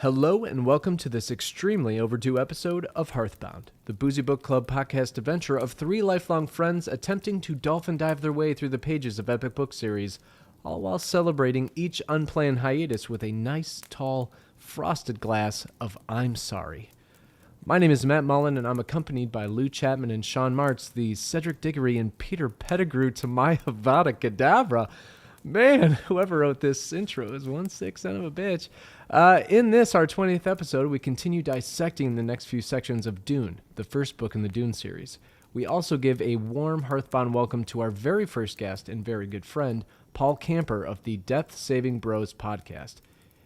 Hello and welcome to this extremely overdue episode of Hearth Bound, the Boozy Book Club podcast adventure of three lifelong friends attempting to dolphin dive their way through the pages of epic book series, all while celebrating each unplanned hiatus with a nice, tall, frosted glass of I'm Sorry. My name is Matt Mullen, and I'm accompanied by Lou Chapman and Sean Martz, the Cedric Diggory and Peter Pettigrew to my Avada Kedavra. Man, whoever wrote this intro is one sick son of a bitch. In this, our 20th episode, we continue dissecting the next few sections of Dune, the first book in the Dune series. We also give a warm Hearthbound welcome to our very first guest and very good friend, Paul Camper of the Death Saving Bros podcast.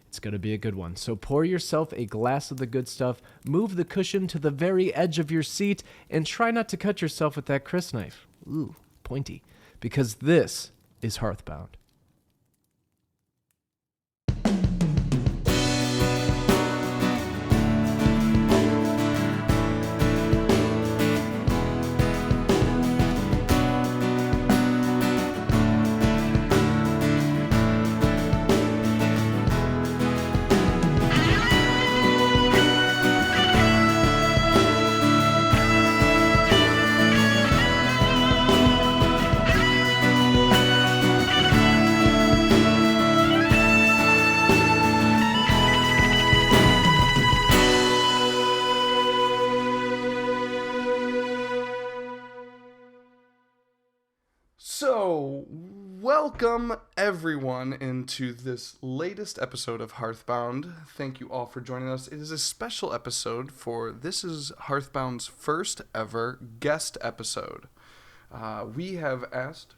It's going to be a good one, so pour yourself a glass of the good stuff, move the cushion to the very edge of your seat, and try not to cut yourself with that Chris knife. Ooh, pointy. Because this is Hearthbound. So, welcome everyone into this latest episode of Hearthbound. Thank you all for joining us. It is a special episode for this is Hearthbound's first ever guest episode. We have asked...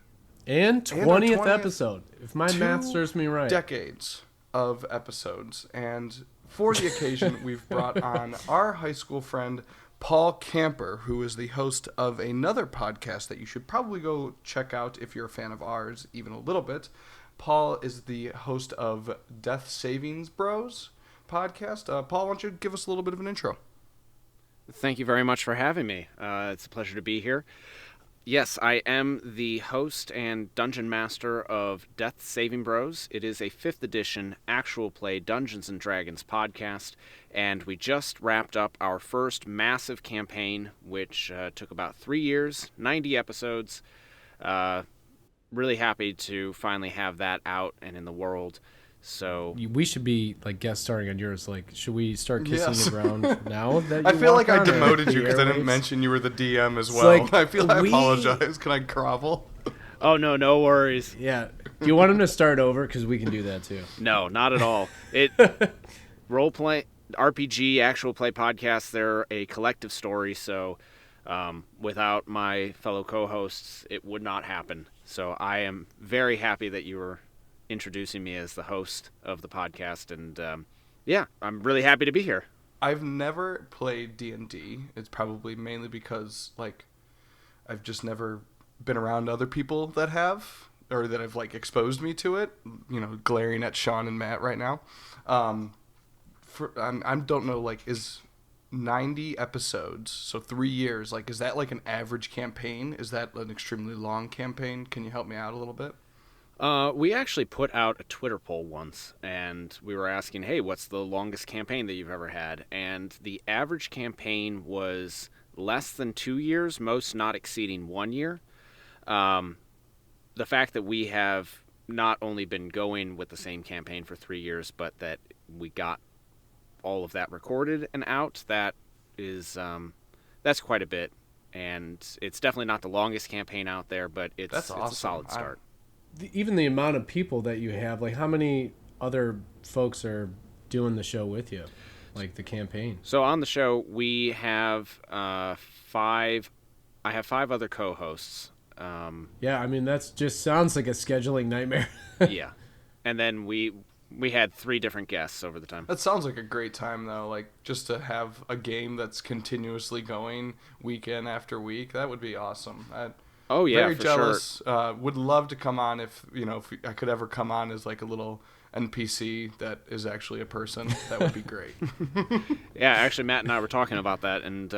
And 20th episode, if my math serves me right. Decades of episodes. And for the occasion, we've brought on our high school friend, Paul Camper, who is the host of another podcast that you should probably go check out if you're a fan of ours, even a little bit. Paul is the host of Death Savings Bros podcast. Paul, why don't you give us a little bit of an intro? Thank you very much for having me. It's a pleasure to be here. Yes, I am the host and dungeon master of Death Saving Bros. It is a 5th edition actual play Dungeons & Dragons podcast, and we just wrapped up our first massive campaign, which took about 3 years, 90 episodes. Really happy to finally have that out and in the world. So we should be like guest starring on yours. Like, should we start kissing the ground now? That you I feel like I on, demoted you because I didn't mention you were the DM as well. Like, I apologize. Can I grovel? Oh, no worries. Yeah. Do you want him to start over? Because we can do that too. No, not at all. Role play, RPG, actual play podcasts, they're a collective story. So without my fellow co-hosts, it would not happen. So I am very happy that you were introducing me as the host of the podcast, and I'm really happy to be here. I've never played D&D. It's probably mainly because I've just never been around other people that have, or that have exposed me to it. You know, glaring at Sean and Matt right now. I don't know, is 90 episodes, so 3 years, is that an average campaign? Is that an extremely long campaign? Can you help me out a little bit? We actually put out a Twitter poll once, and we were asking, hey, what's the longest campaign that you've ever had? And the average campaign was less than 2 years, most not exceeding 1 year. The fact that we have not only been going with the same campaign for 3 years, but that we got all of that recorded and out, that is, that's quite a bit. And it's definitely not the longest campaign out there, but it's awesome. a solid start. Even the amount of people that you have, how many other folks are doing the show with you, the campaign? So on the show, we have 5. I have 5 other co-hosts. Yeah, I mean, that just sounds like a scheduling nightmare. Yeah. And then we had 3 different guests over the time. That sounds like a great time, though. Just to have a game that's continuously going week in after week. That would be awesome. Oh yeah, very for jealous. Sure. Would love to come on if I could ever come on as a little NPC that is actually a person. That would be great. Yeah, actually, Matt and I were talking about that, and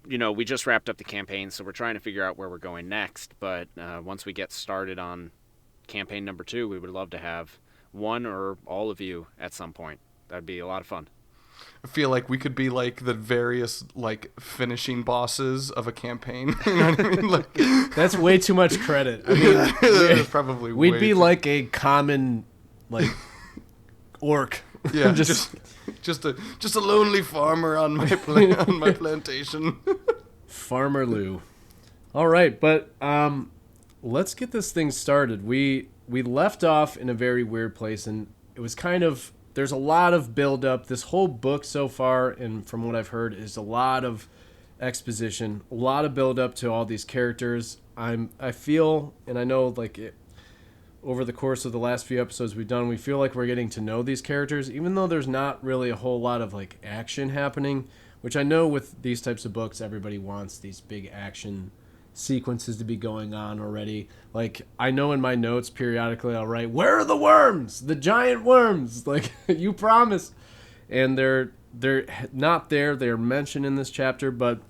we just wrapped up the campaign, so we're trying to figure out where we're going next. But once we get started on campaign number 2, we would love to have one or all of you at some point. That'd be a lot of fun. I feel like we could be like the various like finishing bosses of a campaign. You know what I mean? Like That's way too much credit. I mean, probably we'd way be too- like a common like orc. yeah, just just a lonely farmer on my on my plantation. Farmer Lou. All right, but let's get this thing started. We left off in a very weird place, and it was kind of, there's a lot of build up. This whole book so far, and from what I've heard, is a lot of exposition, a lot of build up to all these characters. I feel, and I know like it, over the course of the last few episodes we've done, we feel like we're getting to know these characters, even though there's not really a whole lot of like action happening, which I know with these types of books, everybody wants these big action sequences to be going on already. Like, I know in my notes periodically I'll write, "Where are the worms? The giant worms!" Like, you promised. And they're not there. They're mentioned in this chapter, but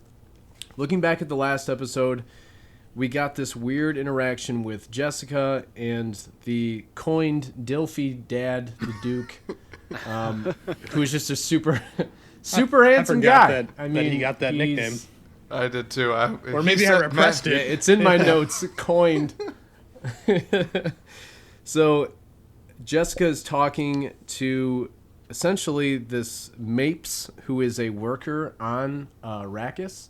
looking back at the last episode, we got this weird interaction with Jessica and the coined Dilfy dad, the Duke, who's just a super handsome guy. That he got that nickname. I did too. Or maybe I repressed Yeah, it. it's in my notes, coined. So Jessica is talking to essentially this Mapes, who is a worker on Arrakis.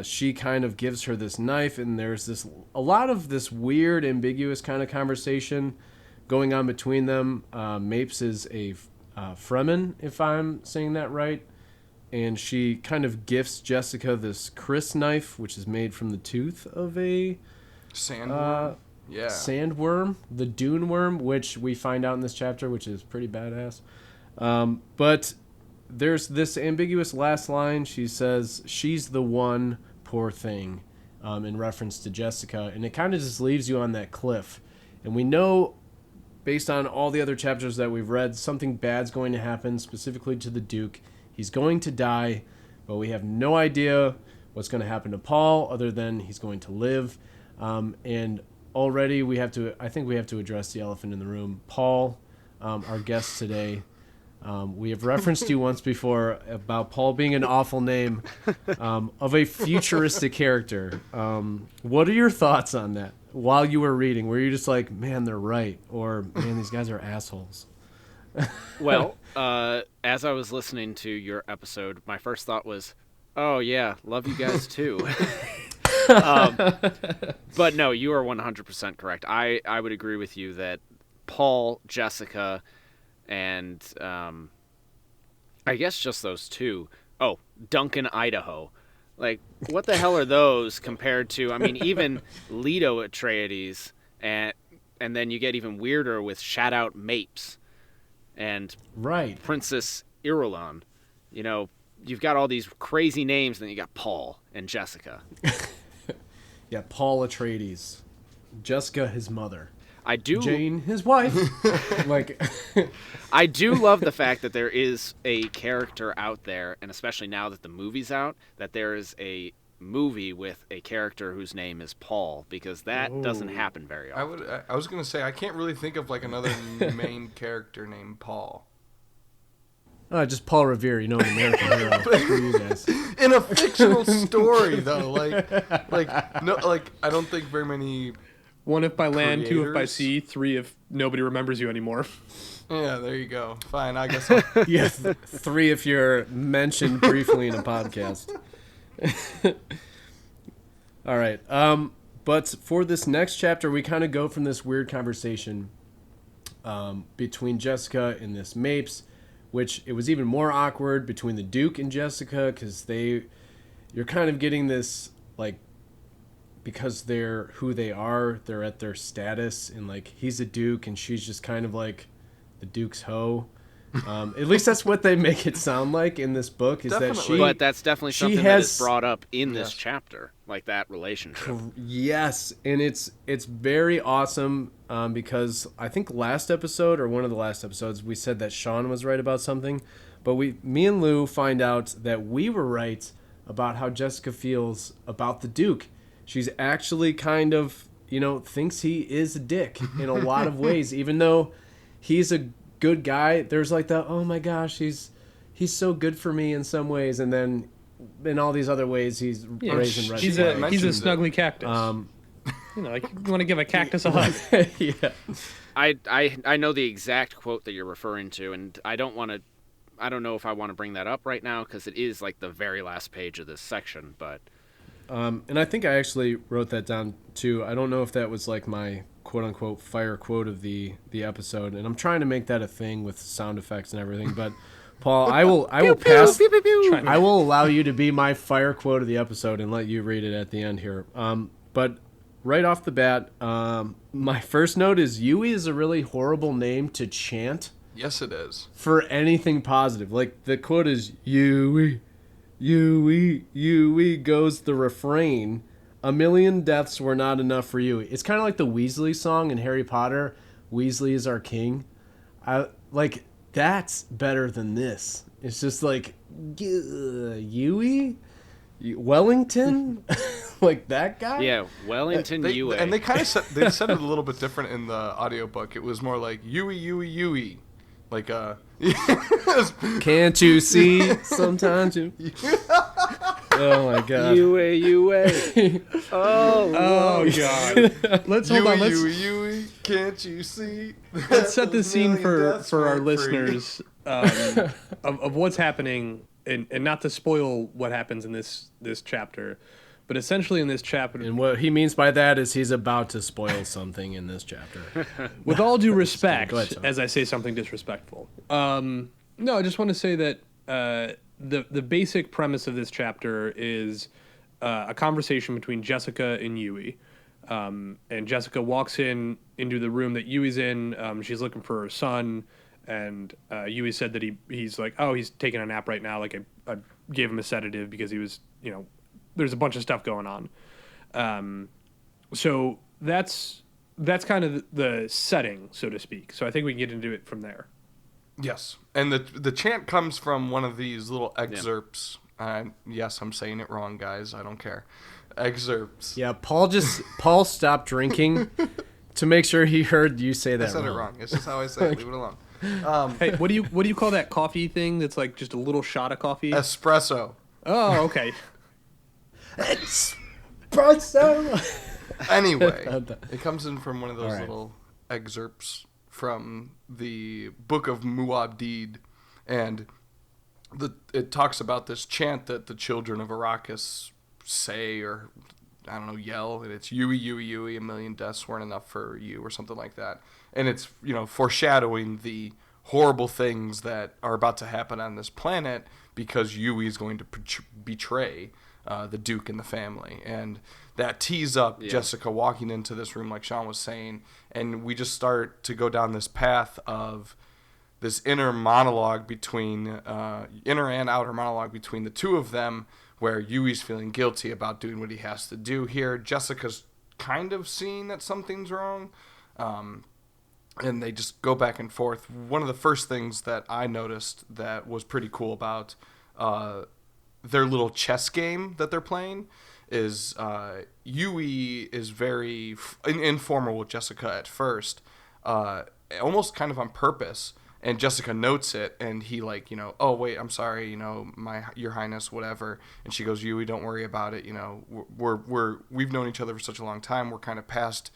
She kind of gives her this knife, and there's a lot of this weird, ambiguous kind of conversation going on between them. Mapes is a Fremen, if I'm saying that right. And she kind of gifts Jessica this Chris knife, which is made from the tooth of a Sandworm. sandworm, the Dune worm, which we find out in this chapter, which is pretty badass. But there's this ambiguous last line. She says, "She's the one, poor thing," in reference to Jessica. And it kind of just leaves you on that cliff. And we know, based on all the other chapters that we've read, something bad's going to happen, specifically to the Duke. He's going to die, but we have no idea what's going to happen to Paul other than he's going to live. And already I think we have to address the elephant in the room. Paul, our guest today, we have referenced you once before about Paul being an awful name of a futuristic character. What are your thoughts on that while you were reading? Were you just like, man, they're right? Or, man, these guys are assholes? Well, as I was listening to your episode, my first thought was, oh, yeah, love you guys too. But no, you are 100% correct. I would agree with you that Paul, Jessica, and I guess just those two. Oh, Duncan, Idaho. Like, what the hell are those compared to, I mean, even Leto Atreides, and then you get even weirder with Shout Out Mapes. And Right. Princess Irulan. You know, you've got all these crazy names, and then you got Paul and Jessica. Yeah, Paul Atreides. Jessica, his mother. I do. Jane, his wife. Like, I do love the fact that there is a character out there, and especially now that the movie's out, that there is a movie with a character whose name is Paul, because that doesn't happen very often. I was gonna say I can't really think of like another main character named Paul. just Paul Revere, an American hero. Screw you guys. In a fictional story, though, like no, like I don't think very many. 1 if by land, 2 if by Creators? sea, 3 if nobody remembers you anymore. Yeah, there you go. Fine, I guess. Yeah, 3 if you're mentioned briefly in a podcast. All right. But for this next chapter, we kind of go from this weird conversation between Jessica and this Mapes, which it was even more awkward between the Duke and Jessica, because you're kind of getting this, like, because they're who they are, they're at their status, and like he's a Duke and she's just kind of like the Duke's hoe. At least that's what they make it sound like in this book, is that she... But that's definitely something that is brought up in this chapter, like that relationship. Yes, and it's very awesome because I think last episode, or one of the last episodes, we said that Sean was right about something, but me and Lou find out that we were right about how Jessica feels about the Duke. She's actually kind of, thinks he is a dick in a lot of ways, even though he's a good guy. There's like the, oh my gosh, he's so good for me in some ways, and then in all these other ways he's raising red he's flags. he's a snuggly cactus. Like you want to give a cactus a hug. Yeah. I know the exact quote that you're referring to, and I don't know if I want to bring that up right now because it is like the very last page of this section, but and I think I actually wrote that down too. I don't know if that was like my quote unquote fire quote of the episode, and I'm trying to make that a thing with sound effects and everything, but Paul, I will pass. Pew, pew, pew, pew. I will allow you to be my fire quote of the episode and let you read it at the end here. But right off the bat, my first note is Yui is a really horrible name to chant. Yes, it is. For anything positive. Like, the quote is, Yui, Yui, Yui goes the refrain. 1,000,000 deaths were not enough for Yui. It's kind of like the Weasley song in Harry Potter, Weasley is our king. That's better than this. It's just like, Yui? Wellington? Like that guy? Yeah, Wellington Yui. And they kind of said it a little bit different in the audiobook. It was more like Yui, Yui, Yui. Like, Can't you see? Sometimes you... Oh, my God. Yui. Oh, God. Let's hold on. Yui, can't you see? Let's set the scene for our listeners of what's happening, and not to spoil what happens in this chapter, but essentially in this chapter... And what he means by that is he's about to spoil something in this chapter. With all due respect, ahead, as I say something disrespectful. No, I just want to say that the basic premise of this chapter is a conversation between Jessica and Yui. And Jessica walks into the room that Yui's in. She's looking for her son, and Yui said that he's like, oh, he's taking a nap right now. Like I gave him a sedative because he was, there's a bunch of stuff going on. So that's kind of the setting, so to speak. So I think we can get into it from there. Yes, and the chant comes from one of these little excerpts. Yes, I'm saying it wrong, guys. I don't care. Excerpts. Yeah, Paul stopped drinking to make sure he heard you say that. I said it wrong. It's just how I say it. Leave it alone. Hey, what do you call that coffee thing that's like just a little shot of coffee? Espresso. Oh, okay. Espresso. Anyway, it comes in from one of those All right. little excerpts from the Book of Muad'Dib, and it talks about this chant that the children of Arrakis say, or I don't know, yell, and it's Yui, Yui, Yui, 1,000,000 deaths weren't enough for you, or something like that. And it's, foreshadowing the horrible things that are about to happen on this planet because Yui is going to betray the Duke and the family. And that tees up Jessica walking into this room, like Sean was saying, and we just start to go down this path of this inner monologue between, inner and outer monologue between the two of them, where Yui's feeling guilty about doing what he has to do here. Jessica's kind of seeing that something's wrong, and they just go back and forth. One of the first things that I noticed that was pretty cool about their little chess game that they're playing is Yui is very informal with Jessica at first, almost kind of on purpose. And Jessica notes it, and he oh wait, I'm sorry, your highness, whatever. And she goes, Yui, don't worry about it. We've known each other for such a long time. We're kind of past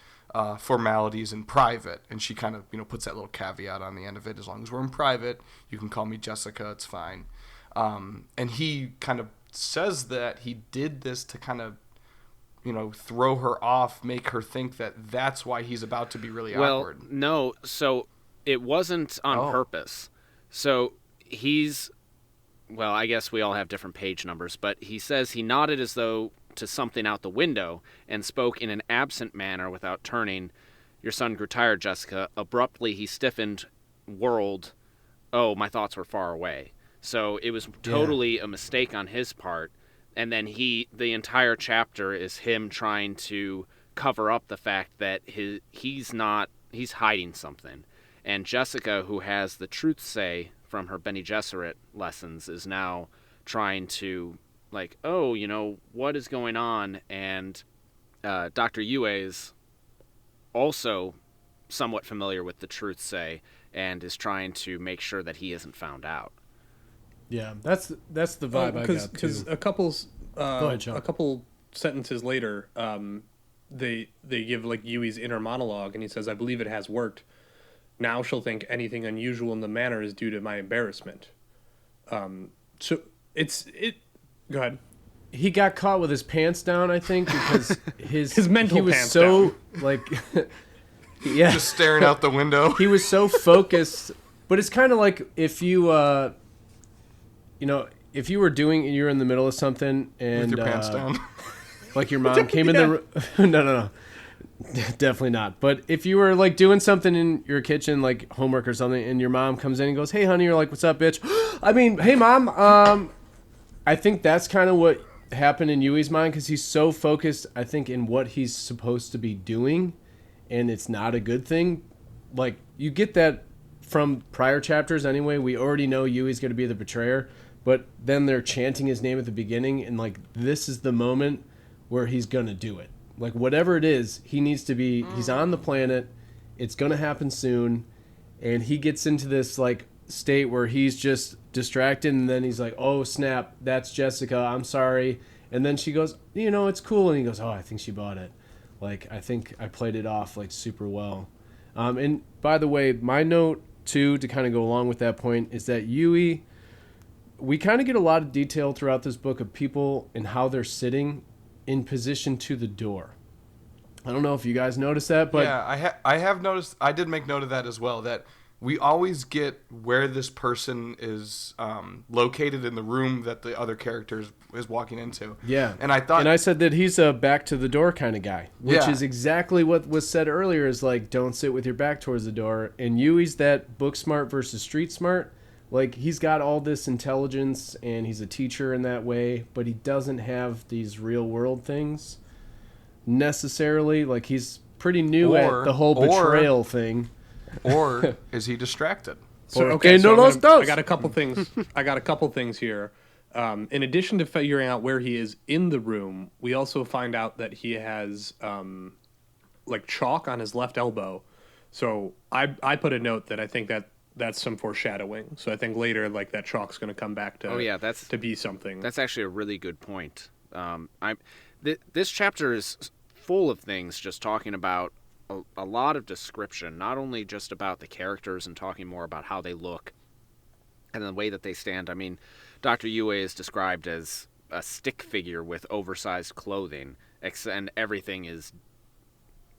formalities in private. And she kind of puts that little caveat on the end of it. As long as we're in private, you can call me Jessica. It's fine. And he kind of says that he did this to kind of throw her off, make her think that that's why he's about to be really awkward. Well, no, so it wasn't on purpose. So I guess we all have different page numbers, but he says he nodded as though to something out the window and spoke in an absent manner without turning. Your son grew tired, Jessica. Abruptly, he stiffened, whirled. Oh, my thoughts were far away. So it was totally a mistake on his part. And then the entire chapter is him trying to cover up the fact that he's hiding something. And Jessica, who has the truth say from her Bene Gesserit lessons, is now trying to, what is going on? And Dr. Yue's also somewhat familiar with the truth say and is trying to make sure that he isn't found out. Yeah, that's the vibe I got too. Because a couple sentences later, they give like Yui's inner monologue, and he says, "I believe it has worked. Now she'll think anything unusual in the manner is due to my embarrassment." So it. Go ahead. He got caught with his pants down, I think, because his mental he was pants so down. like yeah, Just staring out the window. he was so focused. But it's kind of like if you if you were in the middle of something and With your pants down. like your mom came in the room. No. Definitely not. But if you were like doing something in your kitchen, like homework or something, and your mom comes in and goes, "Hey, honey," you're like, "What's up, bitch?" I mean, "Hey, mom." I think that's kind of what happened in Yui's mind, because he's so focused, I think, in what he's supposed to be doing, and it's not a good thing. Like, you get that from prior chapters anyway. We already know Yui's going to be the betrayer, but then they're chanting his name at the beginning, and like, this is the moment where he's going to do it. Like, whatever it is, he needs to be, he's on the planet, it's going to happen soon, and he gets into this, like, state where he's just distracted, and then he's like, "Oh, snap, that's Jessica, I'm sorry." And then she goes, "It's cool," and he goes, "Oh, I think she bought it. Like, I think I played it off, like, super well." And, by the way, my note, too, to kind of go along with that point, is that Yui, we kind of get a lot of detail throughout this book of people and how they're sitting in position to the door. I don't know if you guys noticed that, but yeah, I have noticed. I did make note of that as well. That we always get where this person is located in the room that the other character is walking into. yeah. And I said that he's a back to the door kind of guy, which Yeah. is exactly what was said earlier. Is like, don't sit with your back towards the door. And Yui's that book smart versus street smart. Like, he's got all this intelligence, and he's a teacher in that way, but he doesn't have these real world things necessarily. Like, he's pretty new at the whole betrayal thing. Or is he distracted? So I got a couple things. I got a couple things here. In addition to figuring out where he is in the room, we also find out that he has like chalk on his left elbow. So I put a note that I think that's some foreshadowing. So I think later, like, that chalk's going to come back to to be something. That's actually a really good point. This chapter is full of things just talking about a lot of description, not only just about the characters and talking more about how they look and the way that they stand. I mean, Dr. Yue is described as a stick figure with oversized clothing, and everything is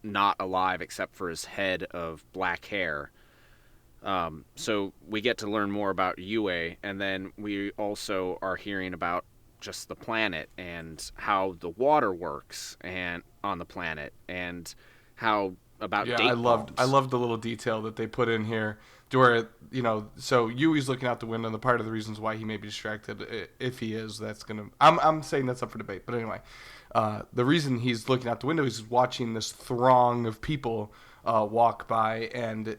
not alive except for his head of black hair. So we get to learn more about Yue, and then we also are hearing about just the planet and how the water works and on the planet, and how about date I loved bombs. the little detail that they put in here, to where so Yui's looking out the window, and the part of the reasons why he may be distracted, if he is, I'm saying that's up for debate. But anyway, the reason he's looking out the window is he's watching this throng of people walk by, and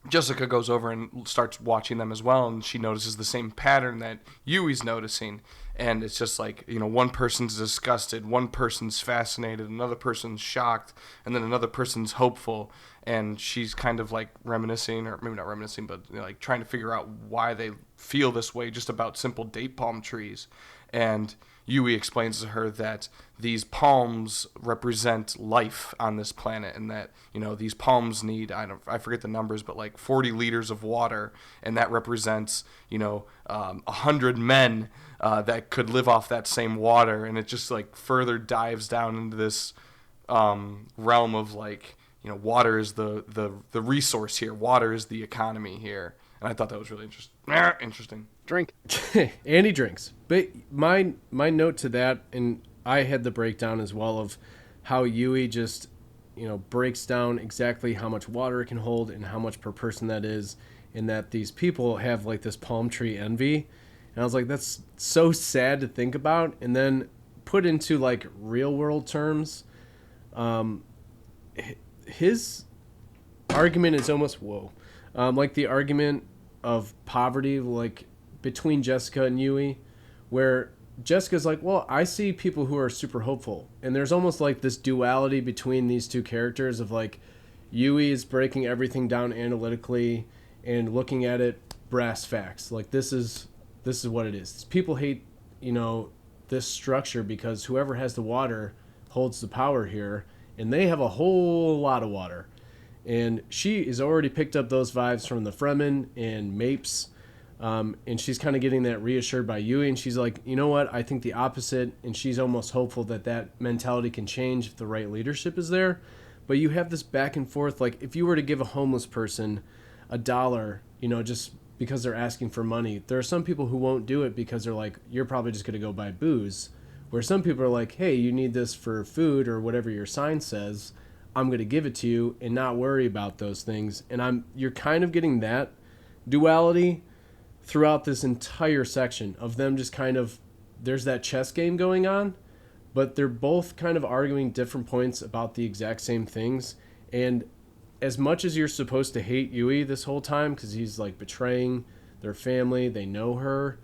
Jessica goes over and starts watching them as well, and she notices the same pattern that Yui's noticing. And it's just like, one person's disgusted, one person's fascinated, another person's shocked, and then another person's hopeful. And she's kind of like reminiscing, or maybe not reminiscing, but like trying to figure out why they feel this way just about simple date palm trees. And Yui explains to her that these palms represent life on this planet, and that these palms need, I forget the numbers, but like 40 liters of water, and that represents 100 men that could live off that same water. And it just like further dives down into this realm of like, water is the resource here, water is the economy here. And I thought that was really interesting. Drink. And he drinks. But my note to that, and I had the breakdown as well of how Yui just, breaks down exactly how much water it can hold and how much per person that is, and that these people have like this palm tree envy. And I was like, that's so sad to think about. And then put into like real world terms, his argument is almost like the argument of poverty, like between Jessica and Yui, where Jessica's like, well, I see people who are super hopeful, and there's almost like this duality between these two characters of like, Yui is breaking everything down analytically and looking at it brass facts. Like this is what it is. People hate, this structure because whoever has the water holds the power here, and they have a whole lot of water. And she has already picked up those vibes from the Fremen and Mapes, and she's kind of getting that reassured by Yui, and she's like, you know what, I think the opposite, and she's almost hopeful that mentality can change if the right leadership is there. But you have this back and forth, like if you were to give a homeless person $1, just because they're asking for money, there are some people who won't do it because they're like, you're probably just going to go buy booze, where some people are like, hey, you need this for food or whatever your sign says, I'm going to give it to you and not worry about those things. And you're kind of getting that duality throughout this entire section of them just kind of, there's that chess game going on, but they're both kind of arguing different points about the exact same things. And as much as you're supposed to hate Yui this whole time because he's like betraying their family, they know her,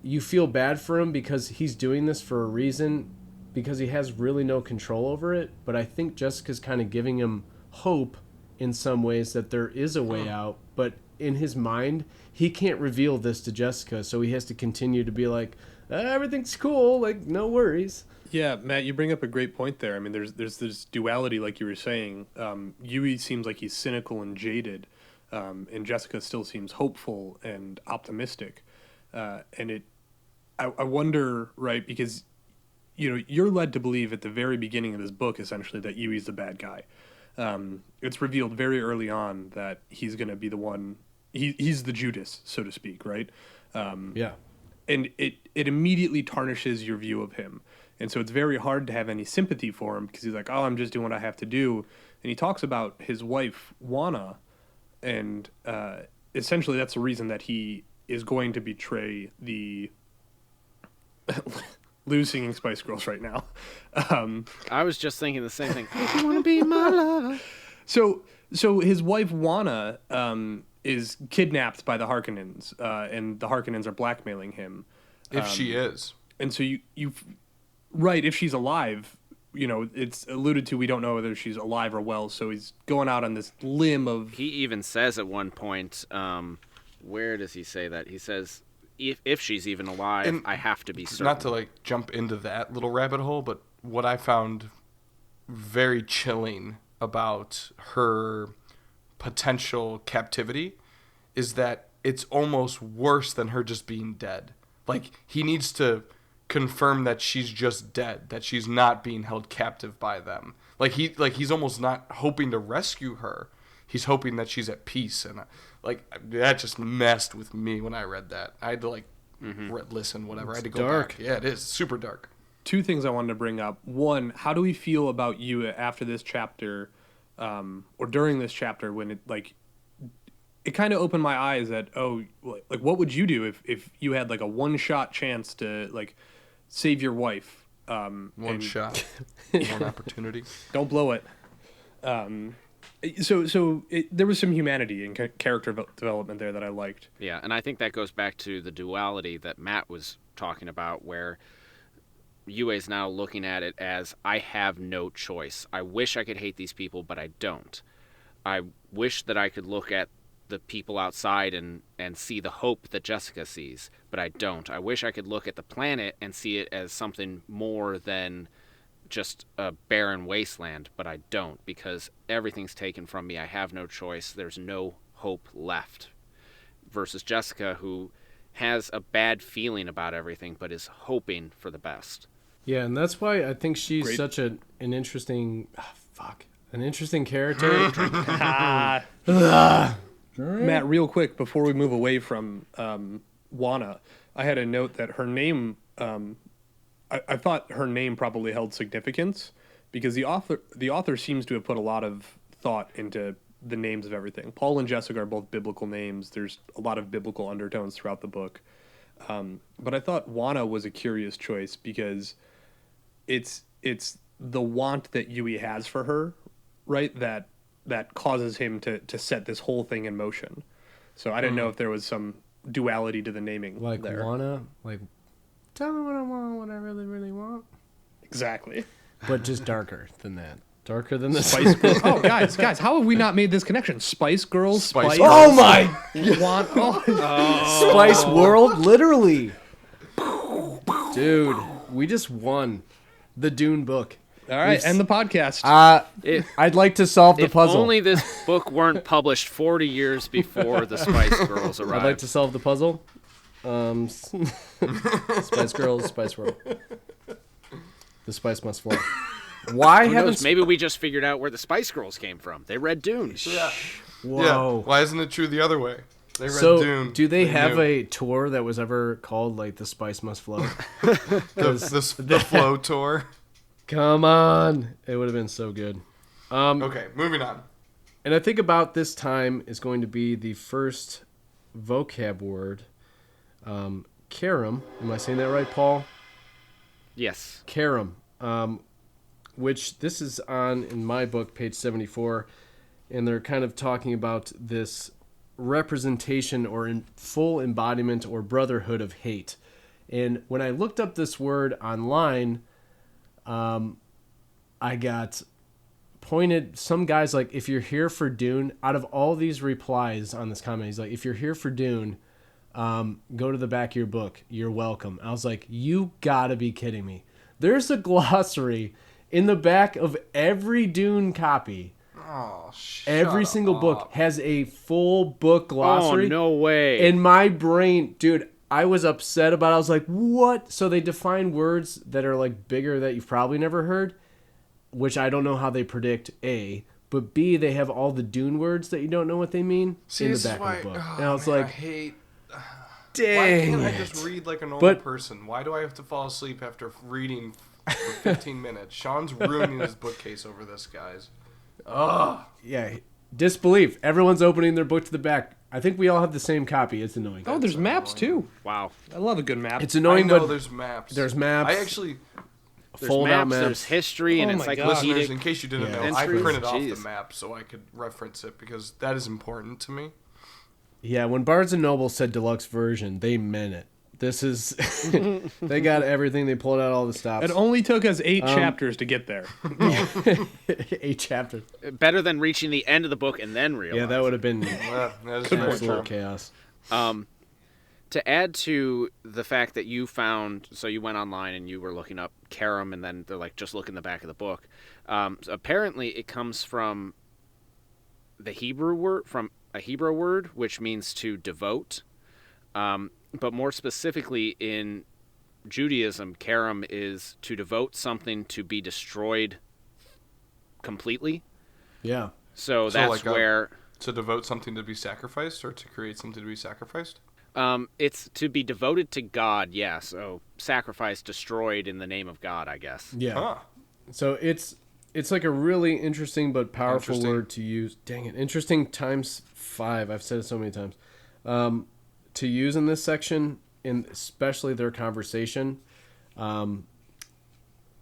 you feel bad for him because he's doing this for a reason, because he has really no control over it. But I think Jessica's kind of giving him hope in some ways that there is a way out, but in his mind, he can't reveal this to Jessica, so he has to continue to be like, everything's cool, like, no worries. Yeah, Matt, you bring up a great point there. I mean, there's this duality, like you were saying. Yui seems like he's cynical and jaded, and Jessica still seems hopeful and optimistic. And I wonder, right, because you're led to believe at the very beginning of this book, essentially, that Yui's the bad guy. It's revealed very early on that he's going to be the one. He's the Judas, so to speak, right? Yeah. And it immediately tarnishes your view of him. And so it's very hard to have any sympathy for him because he's like, oh, I'm just doing what I have to do. And he talks about his wife, Wana, and essentially that's the reason that he is going to betray the... Lou's singing Spice Girls right now. I was just thinking the same thing. If you want to be my love. So his wife, Wana, is kidnapped by the Harkonnens, and the Harkonnens are blackmailing him. If she is. And so you right, if she's alive, it's alluded to, we don't know whether she's alive or well, so he's going out on this limb of... He even says at one point, where does he say that? He says, if she's even alive, and I have to be certain. Not to jump into that little rabbit hole, but what I found very chilling about her potential captivity is that it's almost worse than her just being dead. Like, he needs to confirm that she's just dead, that she's not being held captive by them. He's almost not hoping to rescue her. He's hoping that she's at peace, and that just messed with me when I read that. I had to listen, whatever. I had to go dark. back. Yeah, it is super dark. Two things I wanted to bring up. One, how do we feel about you after this chapter, or during this chapter, when it kind of opened my eyes that, what would you do if you had a one-shot chance to save your wife? One shot, one opportunity. Don't blow it. So there was some humanity and character development there that I liked. Yeah, and I think that goes back to the duality that Matt was talking about, where Yue's now looking at it as, I have no choice. I wish I could hate these people, but I don't. I wish that I could look at the people outside and see the hope that Jessica sees, but I don't. I wish I could look at the planet and see it as something more than just a barren wasteland, but I don't, because everything's taken from me. I have no choice. There's no hope left. Versus Jessica, who has a bad feeling about everything, but is hoping for the best. Yeah, and that's why I think she's such an interesting... an interesting character. Matt, real quick, before we move away from Wana, I had a note that her name... I thought her name probably held significance because the author seems to have put a lot of thought into the names of everything. Paul and Jessica are both biblical names. There's a lot of biblical undertones throughout the book. But I thought Wana was a curious choice because it's the want that Yui has for her, right? That causes him to set this whole thing in motion. So I didn't know if there was some duality to the naming there. Wana, tell me what I want, what I really, really want. Exactly. But just darker than that. Darker than the Spice Girls. Oh, guys, how have we not made this connection? Spice Girls, Spice Spice. Girls. Oh my! Oh. Spice World, literally. Dude, we just won the Dune book. All right, end the podcast. I'd like to solve the If puzzle. only this book weren't published 40 years before the Spice Girls arrived. I'd like to solve the puzzle. Spice Girls, Spice World. The spice must flow. Why Who haven't knows? Maybe we just figured out where the Spice Girls came from. They read Dune. Yeah. Whoa. Yeah. Why isn't it true the other way? They read So, Dune. do they have knew. a tour that was ever called like the Spice Must Flow? the flow tour? Come on, it would have been so good. Okay, moving on. And I think about this time is going to be the first vocab word. Karam. Am I saying that right, Paul? Yes. Karam. Which this is on, in my book, page 74. And they're kind of talking about this representation or in full embodiment or brotherhood of hate. And when I looked up this word online, I got pointed, some guys like, if you're here for Dune, out of all these replies on this comment, he's like, if you're here for Dune, go to the back of your book. You're welcome. I was like, you gotta be kidding me. There's a glossary in the back of every Dune copy. Oh, Every single book has a full book glossary. Oh, no way. In my brain, dude, I was upset about it. I was like, what? So they define words that are like bigger that you've probably never heard, which I don't know how they predict, A. But B, they have all the Dune words that you don't know what they mean in the back of the book. And I was like, I hate... dang Why can't I it. just read like a normal But- person? Why do I have to fall asleep after reading for 15 minutes? Sean's ruining his bookcase over this, guys. Ugh. Yeah, disbelief. Everyone's opening their book to the back. I think we all have the same copy. It's annoying. Oh, there's maps too. Wow. I love a good map. It's I annoying, know but there's maps. there's maps. I actually... There's fold out maps, there's maps. history, and Oh it's my like God. Listeners, in case you didn't know, I Entries. printed off Jeez. the map so I could reference it because that is important to me. Yeah, when Barnes & Noble said deluxe version, they meant it. This is... they got everything. They pulled out all the stops. It only took us 8 chapters to get there. 8 chapters. better than reaching the end of the book and then realize. Yeah, that would have been That is Good very point. absolute true. chaos. To add to the fact that you found, so you went online and you were looking up Karam, and then they're like, just look in the back of the book. So apparently, it comes from the Hebrew word, from a Hebrew word, which means to devote. But more specifically, in Judaism, Karam is to devote something to be destroyed completely. Yeah. So So that's like where To devote something to be sacrificed or to create something to be sacrificed? it's to be devoted to God. Yeah. So sacrifice, destroyed in the name of God, I guess. Yeah. Huh. So it's like a really interesting but powerful Interesting. word to use. Dang it. Interesting times 5. I've said it so many times. To use in this section, in especially their conversation. But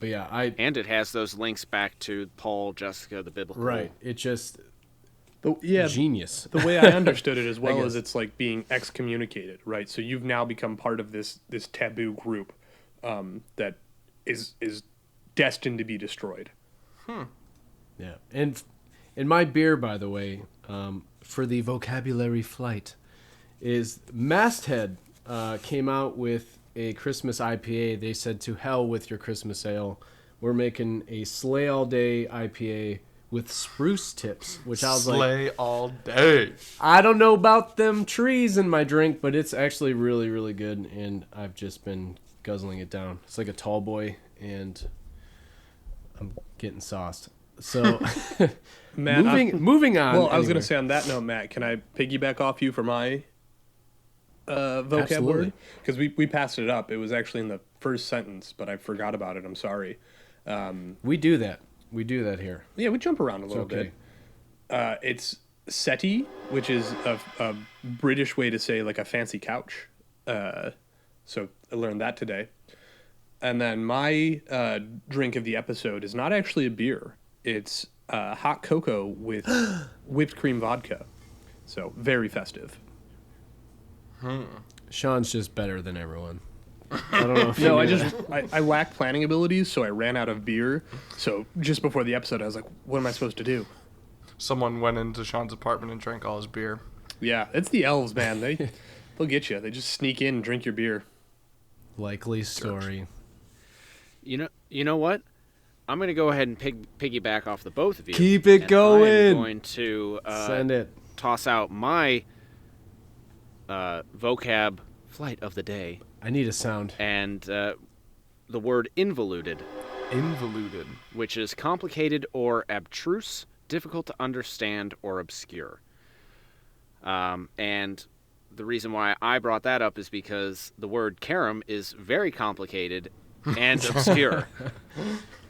yeah, And it has those links back to Paul, Jessica, the biblical. right. It just Yeah, genius. the way I understood it as well guess. is it's like being excommunicated, right? So you've now become part of this taboo group that is destined to be destroyed. Yeah. And in my beer, by the way, for the vocabulary flight, is Masthead came out with a Christmas IPA. They said, to hell with your Christmas ale. We're making a Slay All Day IPA with spruce tips, which I was like, Slay all day. I don't know about them trees in my drink, but it's actually really, really good, and I've just been guzzling it down. It's like a tall boy, and I'm getting sauced. So, Matt, moving on. well, I was going anyway. to say on that note, Matt, can I piggyback off you for my vocab Absolutely. word? Because we passed it up. It was actually in the first sentence, but I forgot about it. I'm sorry. We do that. We do that here. Yeah, we jump around a little okay. bit. It's settee, which is a British way to say like a fancy couch. So I learned that today. And then my drink of the episode is not actually a beer. It's hot cocoa with whipped cream vodka. So very festive. Sean's just better than everyone. I don't know if No, you I lack planning abilities, so I ran out of beer. So just before the episode, I was like, what am I supposed to do? Someone went into Sean's apartment and drank all his beer. Yeah, it's the elves, man. They'll get you. They just sneak in and drink your beer. Likely story. You know what? I'm going to go ahead and piggyback off the both of you. Keep it and going. I'm going to Send it. toss out my vocab flight of the day. I need a sound. And the word involuted. Involuted. Which is complicated or abstruse, difficult to understand or obscure. And the reason why I brought that up is because the word carom is very complicated and obscure.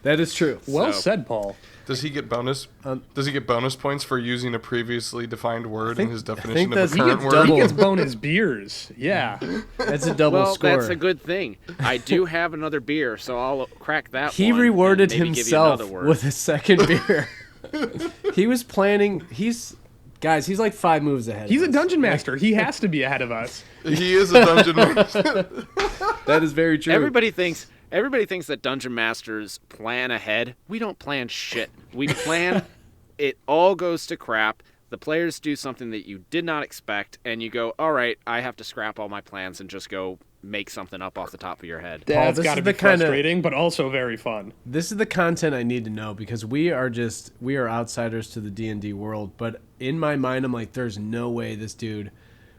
That is true. Well said, Paul. Does he get bonus? Does he get bonus points for using a previously defined word in his definition of a that's- current he word? gets He double. gets bonus beers. Yeah. That's a double Well, score. that's a good thing. I do have another beer, so I'll crack that He one. rewarded and maybe himself give you another word. with a second beer. He was planning. Guys, he's like 5 moves ahead. He's of a us. dungeon master. He has to be ahead of us. He is a dungeon master. That is very true. Everybody thinks that dungeon masters plan ahead. We don't plan shit. We plan. It all goes to crap. The players do something that you did not expect, and you go, all right, I have to scrap all my plans and just go make something up off the top of your head. That's this got to is be the kinda- frustrating, but also very fun. This is the content I need to know because we are outsiders to the D&D world. But in my mind, I'm like, there's no way this dude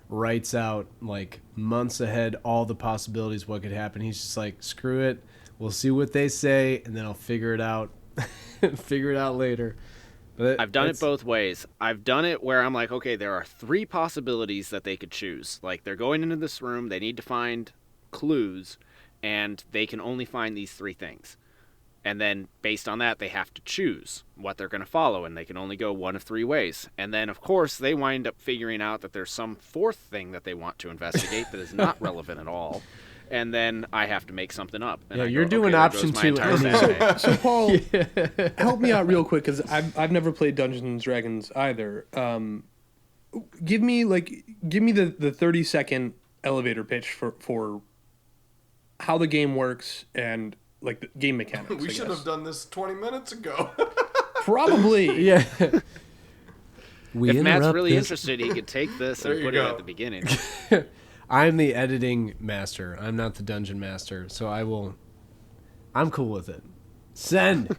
writes out like months ahead all the possibilities what could happen. He's just like, screw it. We'll see what they say, and then I'll figure it out. Figure it out later. But I've done it both ways. I've done it where I'm like, okay, there are 3 possibilities that they could choose. Like, they're going into this room, they need to find clues, and they can only find these 3 things. And then, based on that, they have to choose what they're going to follow, and they can only go one of 3 ways. And then, of course, they wind up figuring out that there's some 4th thing that they want to investigate that is not relevant at all. And then I have to make something up. And Yeah, I you're go, doing okay, there option goes my 2 entire anyway. Saturday. So, Paul, help me out real quick, because I've never played Dungeons and Dragons either. Give me the 30-second elevator pitch for how the game works and like the game mechanics. We should have done this 20 minutes ago. Probably. Yeah. We If Matt's interrupt really this- interested, he could take this There and you put it go. at the beginning. I'm the editing master. I'm not the dungeon master. So I'm cool with it. Send.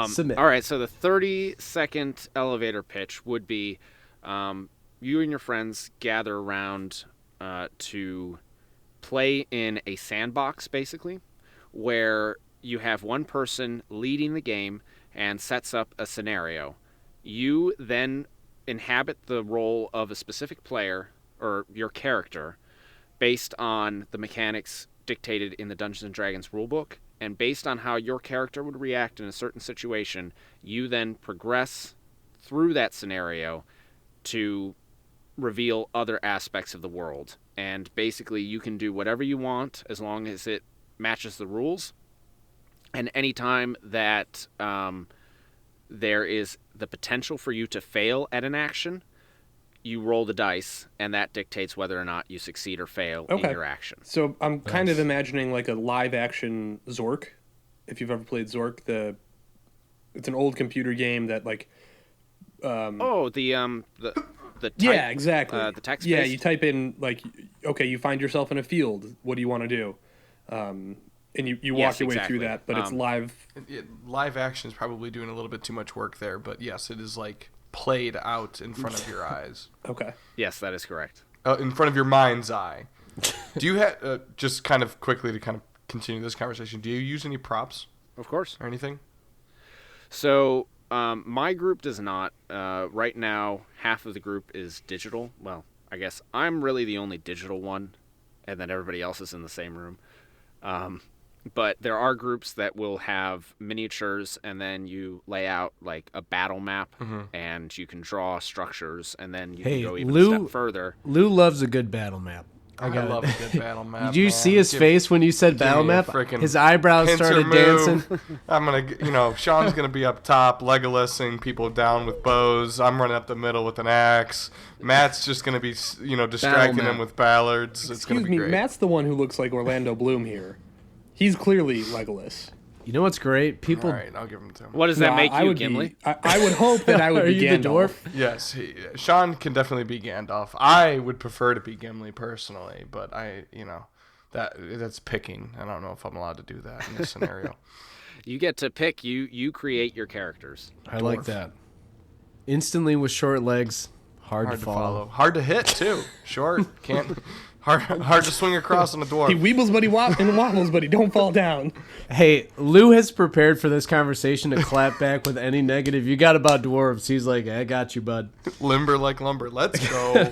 Submit. All right, so the 30-second elevator pitch would be you and your friends gather around to play in a sandbox, basically, where you have one person leading the game and sets up a scenario. You then inhabit the role of a specific player or your character based on the mechanics dictated in the Dungeons & Dragons rulebook, and based on how your character would react in a certain situation, you then progress through that scenario to reveal other aspects of the world. And basically, you can do whatever you want as long as it matches the rules. And anytime that there is the potential for you to fail at an action, you roll the dice, and that dictates whether or not you succeed or fail in your action. So I'm kind of imagining like a live action Zork. If you've ever played Zork, it's an old computer game that like. The type, Yeah, exactly. The text. Yeah, you type in like, okay, you find yourself in a field. What do you want to do? And you walk Yes, your way exactly. through that, but it's live. Live action is probably doing a little bit too much work there, but yes, it is like played out in front of your eyes. Okay. Yes, that is correct. In front of your mind's eye. Do you have, just kind of quickly to kind of continue this conversation, do you use any props Of course. or anything? So my group does not. Right now, half of the group is digital. Well, I guess I'm really the only digital one, and then everybody else is in the same room. But there are groups that will have miniatures, and then you lay out like a battle map, and you can draw structures, and then you can go even a step further. Lou loves a good battle map. I got love it. a good battle map. Did you see his face when you said battle me a map? frickin' His eyebrows pincer started move. dancing. I'm gonna, Sean's gonna be up top, Legolasing people down with bows. I'm running up the middle with an axe. Matt's just gonna be, distracting map. him with ballards. It's gonna Excuse be me, great. Matt's the one who looks like Orlando Bloom here. He's clearly Legolas. You know what's great? People. All right, I'll give him to him. What does that No, make I you, would Gimli? I would hope that I would Are be you the Gandalf. dwarf? Yes, Sean can definitely be Gandalf. I would prefer to be Gimli personally, but that's picking. I don't know if I'm allowed to do that in this scenario. You get to pick. You create your characters. I like that. Instantly with short legs, hard to follow. Hard to hit too. Short, can't. Hard to swing across on a dwarf. He weebles, but he wobbles, but he don't fall down. Hey, Lou has prepared for this conversation to clap back with any negative you got about dwarves. He's like, I got you, bud. Limber like lumber. Let's go.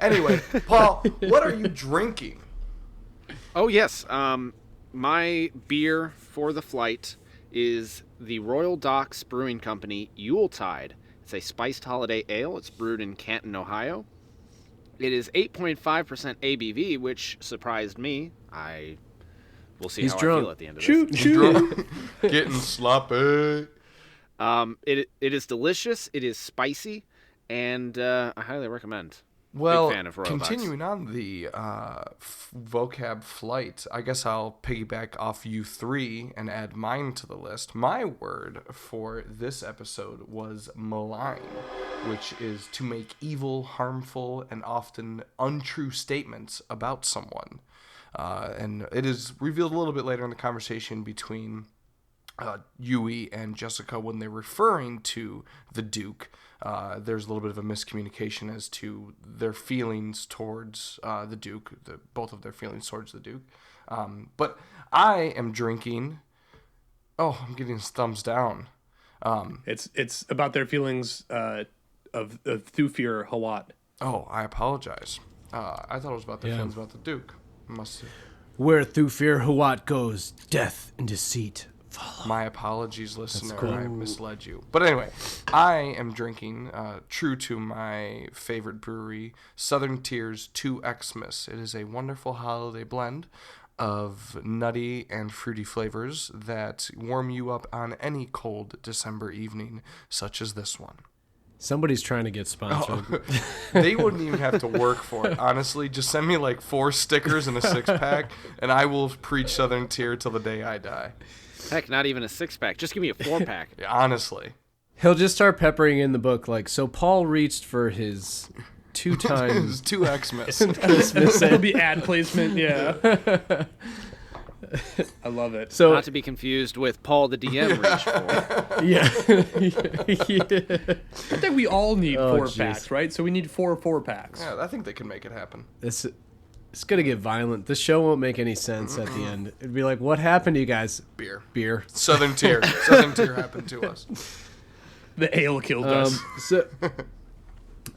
Anyway, Paul, what are you drinking? Oh yes, my beer for the flight is the Royal Docks Brewing Company Yuletide. It's a spiced holiday ale. It's brewed in Canton, Ohio. It is 8.5% ABV, which surprised me. I will see how I feel at the end of this. Shoot. Getting sloppy. It is delicious. It is spicy, and I highly recommend. Well, Big fan of Royal continuing on the vocab flight, I guess I'll piggyback off you three and add mine to the list. My word for this episode was malign, which is to make evil, harmful, and often untrue statements about someone. And it is revealed a little bit later in the conversation between Yui and Jessica when they're referring to the Duke. There's a little bit of a miscommunication as to their feelings towards the Duke, both of their feelings towards the Duke. But I am drinking. Oh, I'm getting thumbs down. It's about their feelings of Thufir Hawat. Oh, I apologize. I thought it was about their feelings about the Duke. Must have. Where Thufir Hawat goes, death and deceit follow. My apologies, listener. cool. I misled you. But anyway, I am drinking, true to my favorite brewery, Southern Tier's 2Xmas. It is a wonderful holiday blend of nutty and fruity flavors that warm you up on any cold December evening, such as this one. Somebody's trying to get sponsored. They wouldn't even have to work for it. Honestly, just send me like 4 stickers and a 6-pack, and I will preach Southern Tier till the day I die. Heck, not even a 6-pack. Just give me a 4-pack. Yeah, honestly. He'll just start peppering in the book like, so Paul reached for his 2 times It's 2Xmas. Christmas. It'll be ad placement, yeah. I love it. So Not to be confused with Paul the DM reached for. yeah. I think we all need Oh, 4 jeez. packs, right? So we need 4 packs. Yeah, I think they can make it happen. It's gonna get violent. The show won't make any sense at the end. It'd be like, what happened to you guys? Beer. Southern Tier. Southern Tier happened to us. The ale killed us. So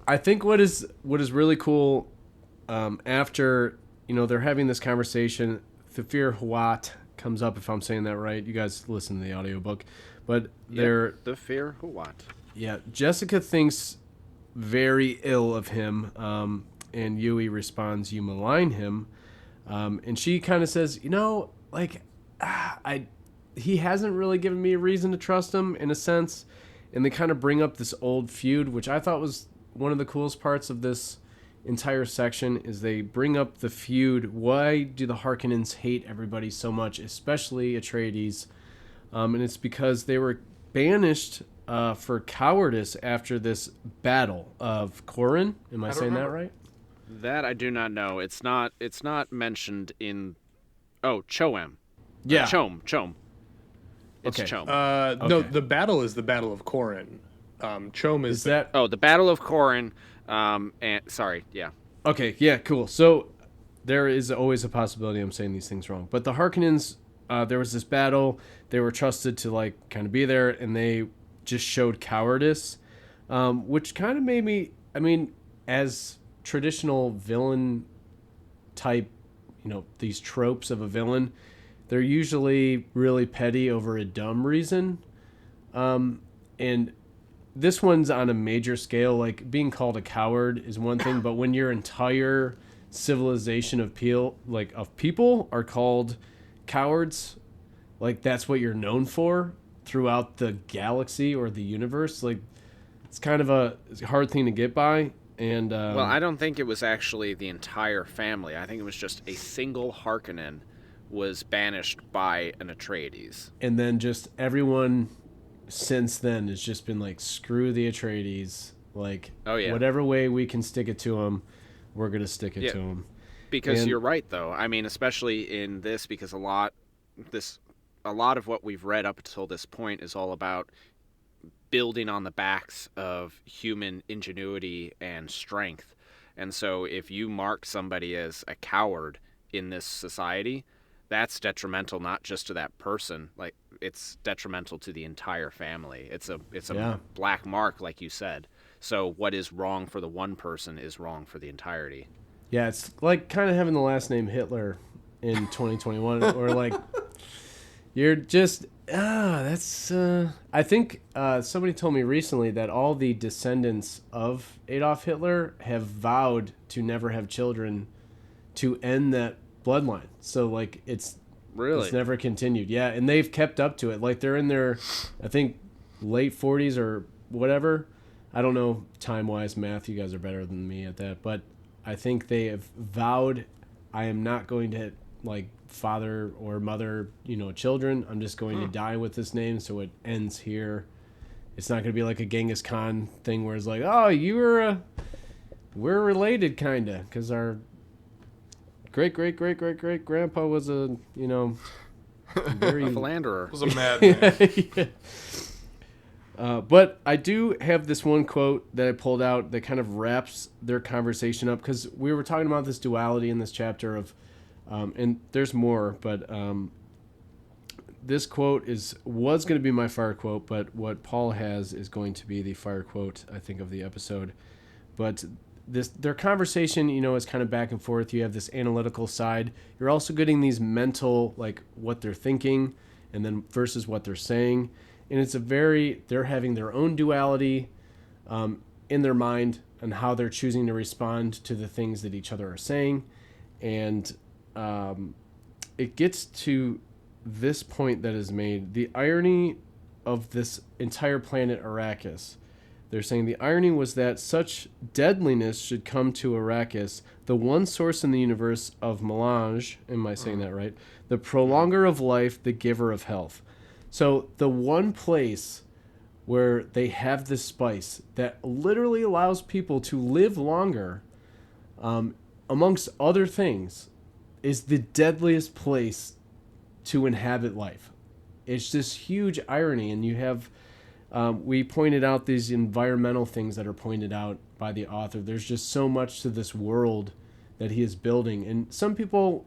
I think what is really cool after they're having this conversation, Thufir Hawat comes up, if I'm saying that right. You guys listen to the audiobook. But they're The Fair Hawat. yeah, Jessica thinks very ill of him, and Yui responds, "You malign him," and she kind of says, he hasn't really given me a reason to trust him in a sense, and they kind of bring up this old feud, which I thought was one of the coolest parts of this entire section is they bring up the feud. Why do the Harkonnens hate everybody so much, especially Atreides? And it's because they were banished for cowardice after this battle of Corrin. Am I saying that right? That I do not know. It's not mentioned in. Oh, Choam. Yeah. Chom. It's Okay. Chom. No, Okay. the battle is the Battle of Corrin. Chom is Is that Oh, the Battle of Corrin. And sorry, yeah. okay? Yeah, cool. So there is always a possibility I'm saying these things wrong, but the Harkonnens, there was this battle. They were trusted to kind of be there, and they just showed cowardice, which kind of made me. I mean, as traditional villain type, these tropes of a villain, they're usually really petty over a dumb reason, and this one's on a major scale. Like being called a coward is one thing, but when your entire civilization of people are called cowards. Like, that's what you're known for throughout the galaxy or the universe. Like, it's kind of a hard thing to get by. And Well, I don't think it was actually the entire family. I think it was just a single Harkonnen was banished by an Atreides. and then just everyone since then has just been like, screw the Atreides. Like, Oh, yeah. whatever way we can stick it to them, we're gonna stick it Yeah. to them. Because And- you're right, though. I mean, especially in this, because a lot of what we've read up until this point is all about building on the backs of human ingenuity and strength. And so if you mark somebody as a coward in this society, that's detrimental not just to that person, like it's detrimental to the entire family. It's a Yeah. black mark, like you said. So what is wrong for the one person is wrong for the entirety. Yeah, it's like kind of having the last name Hitler in 2021, or like you're just that's. I think somebody told me recently that all the descendants of Adolf Hitler have vowed to never have children to end that bloodline. So like it's never continued. Yeah, and they've kept up to it. Like they're in their, I think, late 40s or whatever. I don't know time-wise math. You guys are better than me at that, but I think they have vowed, I am not going to like father or mother, children. I'm just going to die with this name, so it ends here. It's not going to be like a Genghis Khan thing where it's like, oh, we're related, kinda, because our great grandpa was a very A philanderer. Was a madman. yeah. But I do have this one quote that I pulled out that kind of wraps their conversation up, because we were talking about this duality in this chapter of, and there's more, but this quote was going to be my fire quote, but what Paul has is going to be the fire quote, I think, of the episode. But their conversation, is kind of back and forth. You have this analytical side. You're also getting these mental, like what they're thinking, and then versus what they're saying. And they're having their own duality in their mind and how they're choosing to respond to the things that each other are saying. And it gets to this point that is made. The irony of this entire planet Arrakis. They're saying the irony was that such deadliness should come to Arrakis, the one source in the universe of melange, am I saying that right? The prolonger of life, the giver of health. So the one place where they have this spice that literally allows people to live longer, amongst other things, is the deadliest place to inhabit life. It's this huge irony, and you have, we pointed out these environmental things that are pointed out by the author. There's just so much to this world that he is building, and some people,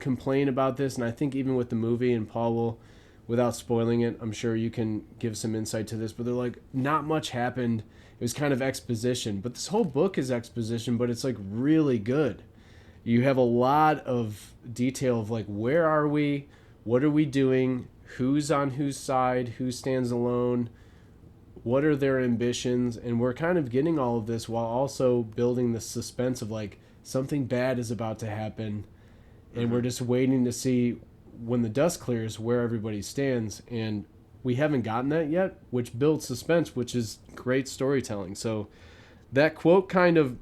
complain about this, and I think even with the movie, and Paul will, without spoiling it, I'm sure you can give some insight to this, but they're like, not much happened. It was kind of exposition, but this whole book is exposition, but it's like really good. You have a lot of detail of like, where are we? What are we doing? Who's on whose side? Who stands alone? What are their ambitions? And we're kind of getting all of this while also building the suspense of like, something bad is about to happen. And we're just waiting to see when the dust clears where everybody stands. And we haven't gotten that yet, which builds suspense, which is great storytelling. So that quote kind of,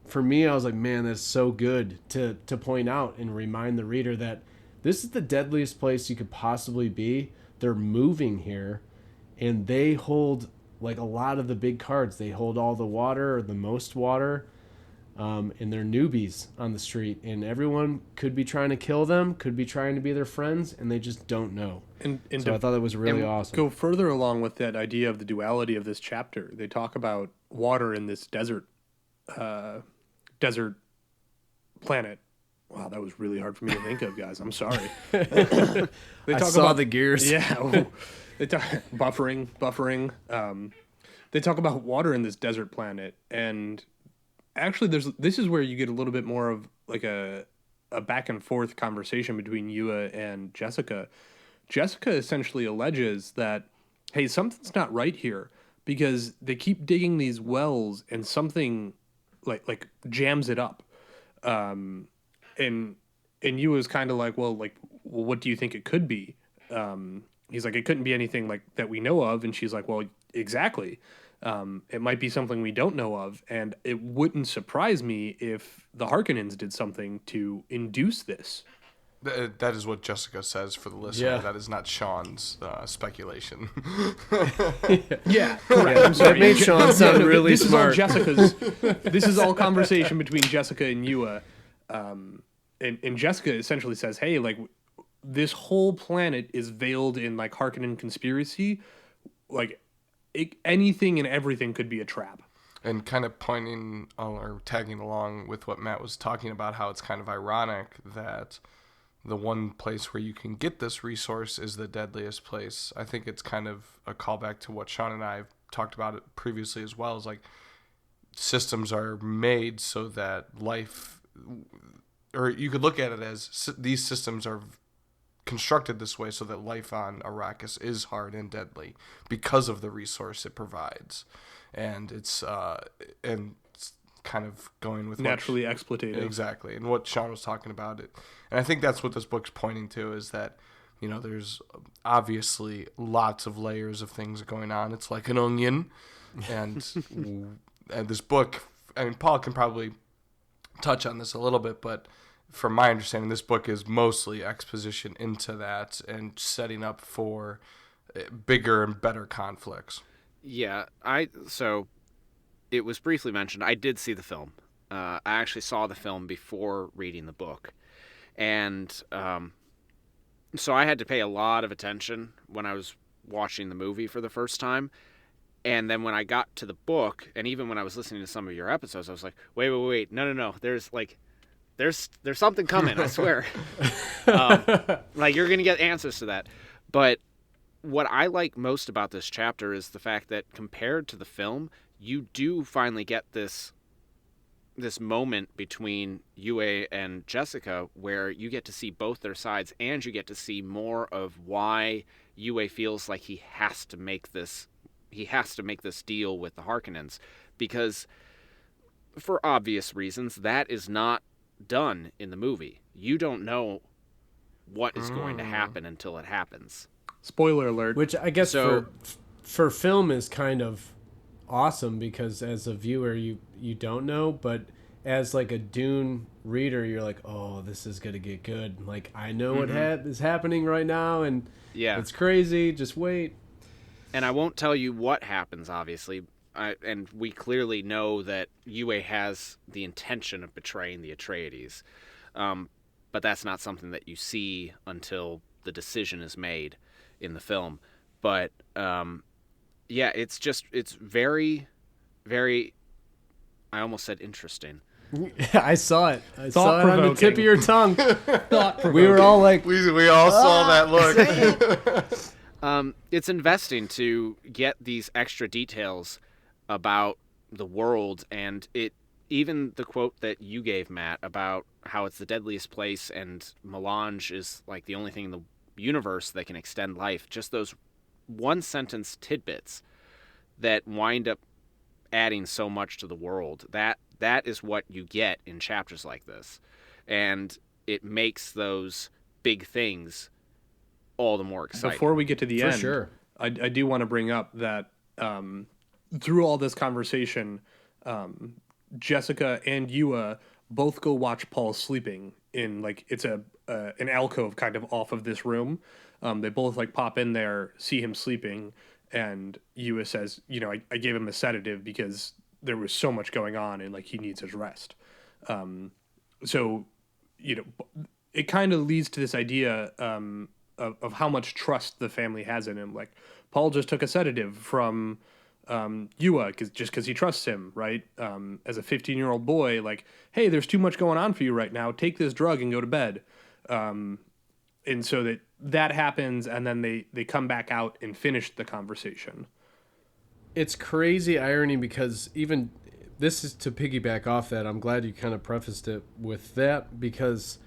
for me, I was like, man, that's so good to point out and remind the reader that this is the deadliest place you could possibly be. They're moving here, and they hold like a lot of the big cards. They hold all the water, or the most water, and they're newbies on the street, and everyone could be trying to kill them, could be trying to be their friends, and they just don't know. And so I thought that was really awesome. Go further along with that idea of the duality of this chapter. They talk about water in this desert planet. Wow, that was really hard for me to think of, guys. I'm sorry. I saw about the gears. Yeah. They talk buffering. They talk about water in this desert planet, and actually, this is where you get a little bit more of like a back and forth conversation between Yua and Jessica. Jessica essentially alleges that, hey, something's not right here, because they keep digging these wells and something like jams it up. And you was kind of like, well, what do you think it could be? He's like, it couldn't be anything like that we know of. And she's like, well, exactly. It might be something we don't know of, and it wouldn't surprise me if the Harkonnens did something to induce this. That is what Jessica says for the listener. Yeah. That is not Sean's speculation. Yeah, correct. I'm sorry. That made Sean sound really this smart. Is all Jessica's. This is all conversation between Jessica and Yua, and Jessica essentially says, "Hey, like this whole planet is veiled in like Harkonnen conspiracy. Like anything and everything could be a trap." And kind of pointing or tagging along with what Matt was talking about, how it's kind of ironic that the one place where you can get this resource is the deadliest place. I think it's kind of a callback to what Sean and I have talked about it previously as well, is like systems are made so that life, or you could look at it as these systems are constructed this way so that life on Arrakis is hard and deadly because of the resource it provides. And it's kind of going with naturally exploitative. Exactly. And what Sean was talking about it. And I think that's what this book's pointing to, is that, you know, there's obviously lots of layers of things going on. It's like an onion. And and this book, I mean, Paul can probably touch on this a little bit, but from my understanding, this book is mostly exposition into that and setting up for bigger and better conflicts. Yeah, so it was briefly mentioned. I did see the film. I actually saw the film before reading the book. And so I had to pay a lot of attention when I was watching the movie for the first time. And then when I got to the book, and even when I was listening to some of your episodes, I was like, wait, no. There's something coming, I swear. Like, you're going to get answers to that. But what I like most about this chapter is the fact that compared to the film, you do finally get this moment between Yue and Jessica where you get to see both their sides, and you get to see more of why Yue feels like he has to make this deal with the Harkonnens, because for obvious reasons that is not done in the movie. You don't know what is going to happen until it happens. Spoiler alert. Which I guess for film is kind of awesome, because as a viewer you don't know, but as like a Dune reader you're like, oh, this is gonna get good. Like, I know what is happening right now, and it's crazy. Just wait. And I won't tell you what happens, obviously. And we clearly know that Yue has the intention of betraying the Atreides. But that's not something that you see until the decision is made in the film. But, it's very, very, I almost said interesting. I saw it. I saw it on the tip of your tongue. We were all like... We all saw that look. It's investing to get these extra details about the world, and even the quote that you gave, Matt, about how it's the deadliest place and melange is like the only thing in the universe that can extend life. Just those one sentence tidbits that wind up adding so much to the world. That is what you get in chapters like this, and it makes those big things all the more exciting. Before we get to the end, sure. I do want to bring up that through all this conversation, Jessica and Yua both go watch Paul sleeping in, like, it's an alcove kind of off of this room. They both like pop in there, see him sleeping, and Yua says, you know, I gave him a sedative because there was so much going on and like he needs his rest. So, you know, it kind of leads to this idea of how much trust the family has in him. Like, Paul just took a sedative from Yua because he trusts him, right? As a 15-year-old boy, like, hey, there's too much going on for you right now. Take this drug and go to bed. And so that happens, and then they come back out and finish the conversation. It's crazy irony, because even this is to piggyback off that. I'm glad you kind of prefaced it with that, because,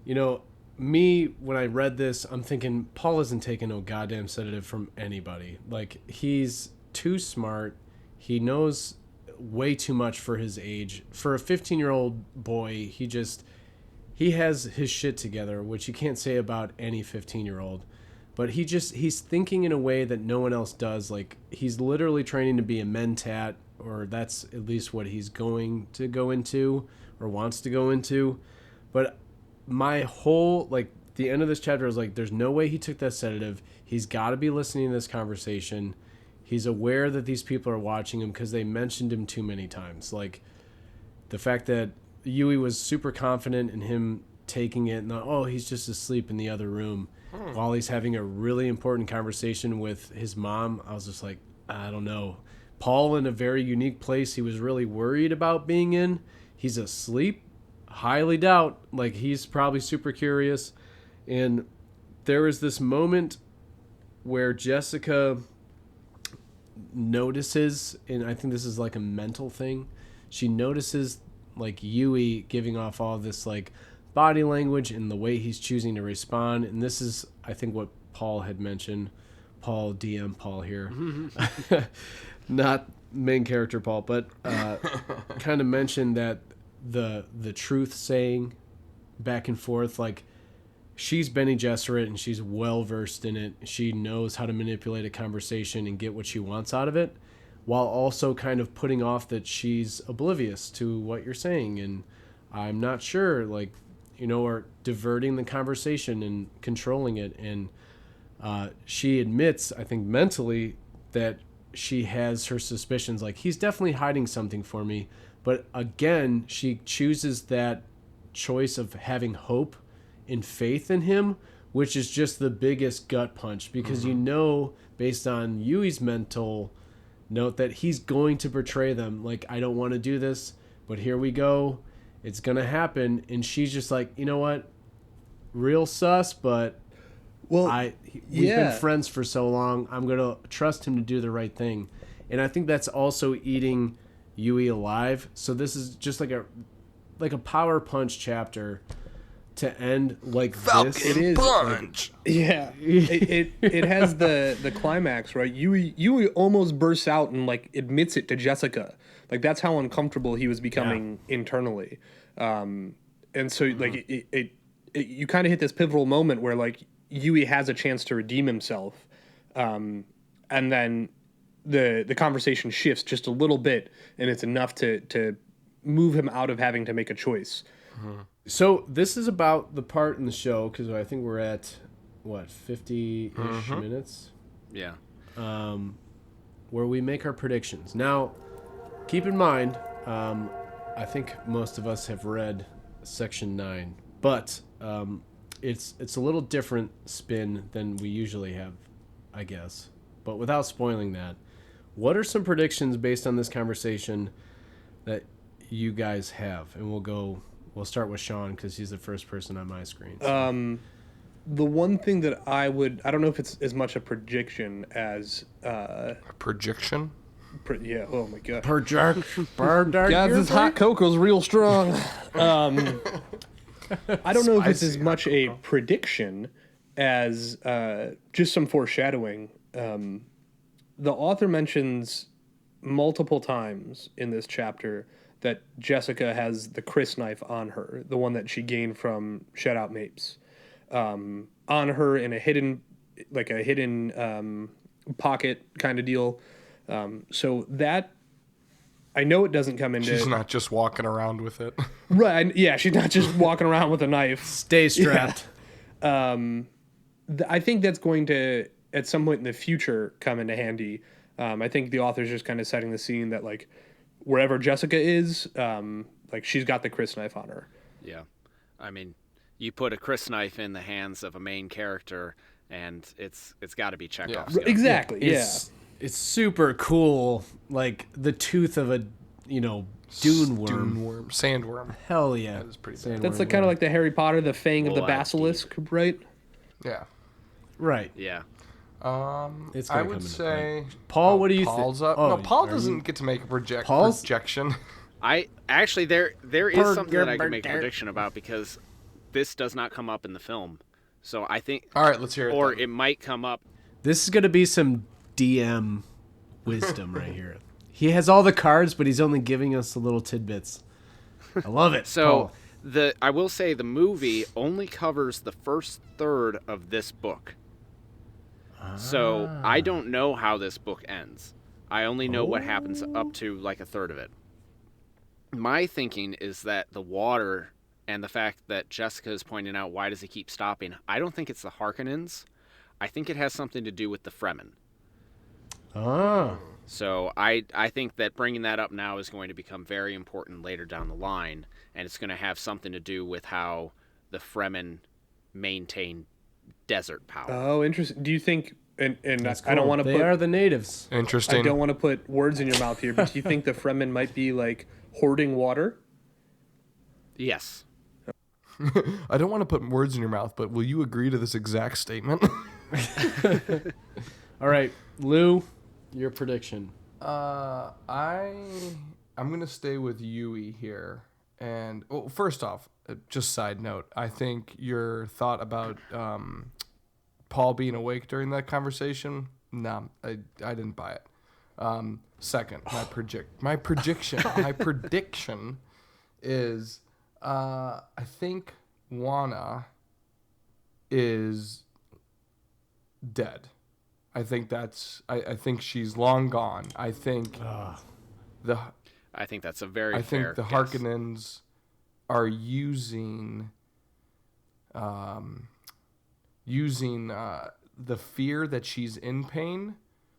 you know, me, when I read this, I'm thinking Paul isn't taking no goddamn sedative from anybody. Like, he's too smart. He knows way too much for his age. For a 15-year-old boy, he has his shit together, which you can't say about any 15-year-old. But he's thinking in a way that no one else does. Like, he's literally training to be a mentat, or that's at least what he's going to go into or wants to go into. But my whole, like, the end of this chapter is like, there's no way he took that sedative. He's got to be listening to this conversation. He's aware that these people are watching him because they mentioned him too many times. Like, the fact that Yui was super confident in him taking it, and he's just asleep in the other room while he's having a really important conversation with his mom. I was just like, I don't know. Paul, in a very unique place he was really worried about being in. He's asleep. Highly doubt. Like, he's probably super curious. And there was this moment where Jessica notices, and I think this is like a mental thing, she notices like Yui giving off all this like body language and the way he's choosing to respond. And this is, I think, what Paul had mentioned. Paul, DM Paul here. Not main character Paul, but kind of mentioned that the truth saying back and forth, like, she's Bene Gesserit and she's well versed in it. She knows how to manipulate a conversation and get what she wants out of it, while also kind of putting off that she's oblivious to what you're saying and I'm not sure, like, or diverting the conversation and controlling it. And she admits, I think mentally, that she has her suspicions, like, he's definitely hiding something for me. But again, she chooses that choice of having hope and faith in him, which is just the biggest gut punch, because based on Yui's mental note, that he's going to betray them. Like, I don't want to do this, but here we go. It's going to happen. And she's just like, you know what? Real sus, but we've been friends for so long. I'm going to trust him to do the right thing. And I think that's also eating Yui alive. So this is just like a power punch chapter to end like Falcon this. It is punch. It has the climax, right? Yui almost bursts out and like admits it to Jessica. Like, that's how uncomfortable he was becoming internally. And so like you kind of hit this pivotal moment where like Yui has a chance to redeem himself. And then the conversation shifts just a little bit, and it's enough to move him out of having to make a choice. So this is about the part in the show, because I think we're at, 50-ish minutes? Yeah. Where we make our predictions. Now, keep in mind, I think most of us have read Section 9, but it's a little different spin than we usually have, I guess. But without spoiling that, what are some predictions based on this conversation that you guys have? And we'll start with Sean, because he's the first person on my screen. So. The one thing that I don't know if it's as much a prediction as A projection? Oh my god. Guys, this hot cocoa's real strong. I don't know if it's as much a prediction as just some foreshadowing. The author mentions multiple times in this chapter that Jessica has the Chris knife on her, the one that she gained from Shutout Mapes, on her in a hidden pocket kind of deal. So that, I know it doesn't come into... She's not just walking around with it. Right, yeah, she's not just walking around with a knife. Stay strapped. Yeah. I think that's going to, at some point in the future, come into handy. I think the author's just kind of setting the scene that, like, wherever Jessica is, like, she's got the Chris knife on her. Yeah. I mean, you put a Chris knife in the hands of a main character, and it's got to be Chekhov's gun. Exactly, It's super cool, like the tooth of a, dune worm. Sandworm. Hell yeah. That is pretty Sandworm. bad. That's like kind of like the Harry Potter, the fang of the Well, basilisk, right? Yeah. Right. Yeah. It's I gonna come would into say... play. Paul, what do you think? Paul's up. No, Paul doesn't get to make a projection. I actually there is something that I can make a prediction about, because this does not come up in the film. So I think All right, let's hear it. or then. it might come up. This is going to be some DM wisdom right here. He has all the cards, but he's only giving us the little tidbits. I love it. So Paul. I will say the movie only covers the first third of this book. So I don't know how this book ends. I only know what happens up to like a third of it. My thinking is that the water and the fact that Jessica is pointing out why does he keep stopping, I don't think it's the Harkonnens. I think it has something to do with the Fremen. Ah. So I think that bringing that up now is going to become very important later down the line, and it's going to have something to do with how the Fremen maintain desert power. Oh, interesting. Do you think, and That's I don't cool. want to They put... are the natives. Interesting. I don't want to put words in your mouth here, but do you think the Fremen might be like hoarding water? Yes. I don't want to put words in your mouth, but will you agree to this exact statement? All right, Lou, your prediction. I'm gonna stay with Yui here, and first off, just side note, I think your thought about Paul being awake during that conversation, nah, I didn't buy it. Second, my prediction is I think Wana is dead. I think I think she's long gone. I think I think that's a very I fair think the guess. Harkonnens are using the fear that she's in pain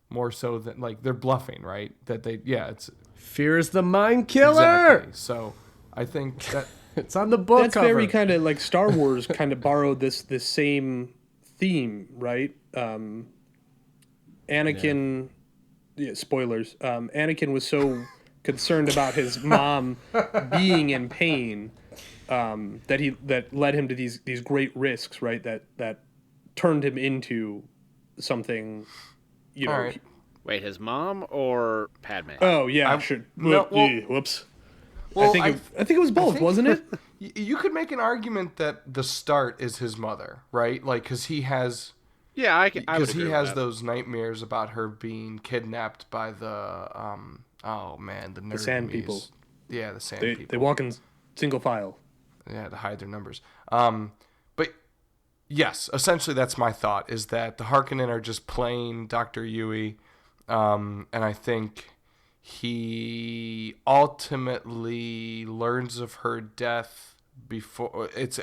more so than, like, they're bluffing, right? That it's Fear is the mind killer. exactly. So I think that It's on the book That's cover. very kind of like Star Wars kind of borrowed this same theme, right? Anakin, spoilers. Anakin was so concerned about his mom being in pain that led him to these great risks, right? That turned him into something, you know. all right. Wait, his mom or Padme? Oh yeah, I- sure. no, well- Whoops. Well, I think it was both, wasn't it? You could make an argument that the start is his mother, right? Like, because he has Yeah, I would because agree he with has that. those nightmares about her being kidnapped by the the nerd sand enemies. people. Yeah, the sand They people. walk in single file. Yeah, to hide their numbers. But yes, essentially that's my thought, is that the Harkonnen are just playing Dr. Yui, and I think he ultimately learns of her death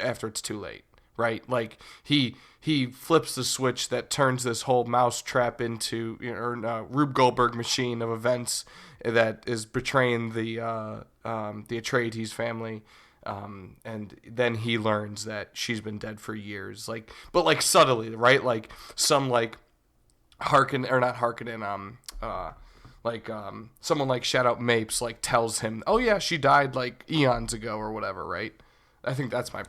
after it's too late, right? Like he flips the switch that turns this whole mousetrap into, Rube Goldberg machine of events that is betraying the Atreides family. And then he learns that she's been dead for years, but subtly, right? Like some Harkonnen, or not Harkonnen, someone like Shout Out Mapes tells him, oh yeah, she died eons ago or whatever, right? I think that's my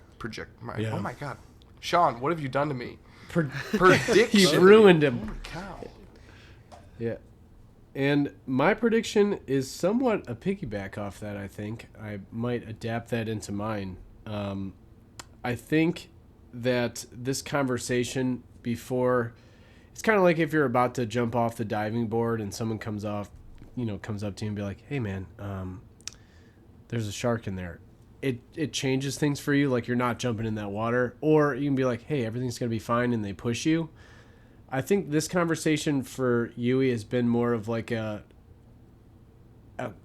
Yeah. Oh my god, Sean, what have you done to me? Prediction. He ruined him. Holy cow. Yeah. And my prediction is somewhat a piggyback off that, I think. I might adapt that into mine. I think that this conversation before... It's kind of like if you're about to jump off the diving board and someone comes up to you and be like, hey, man, there's a shark in there. It changes things for you, like you're not jumping in that water. Or you can be like, hey, everything's going to be fine, and they push you. I think this conversation for Yui has been more of like a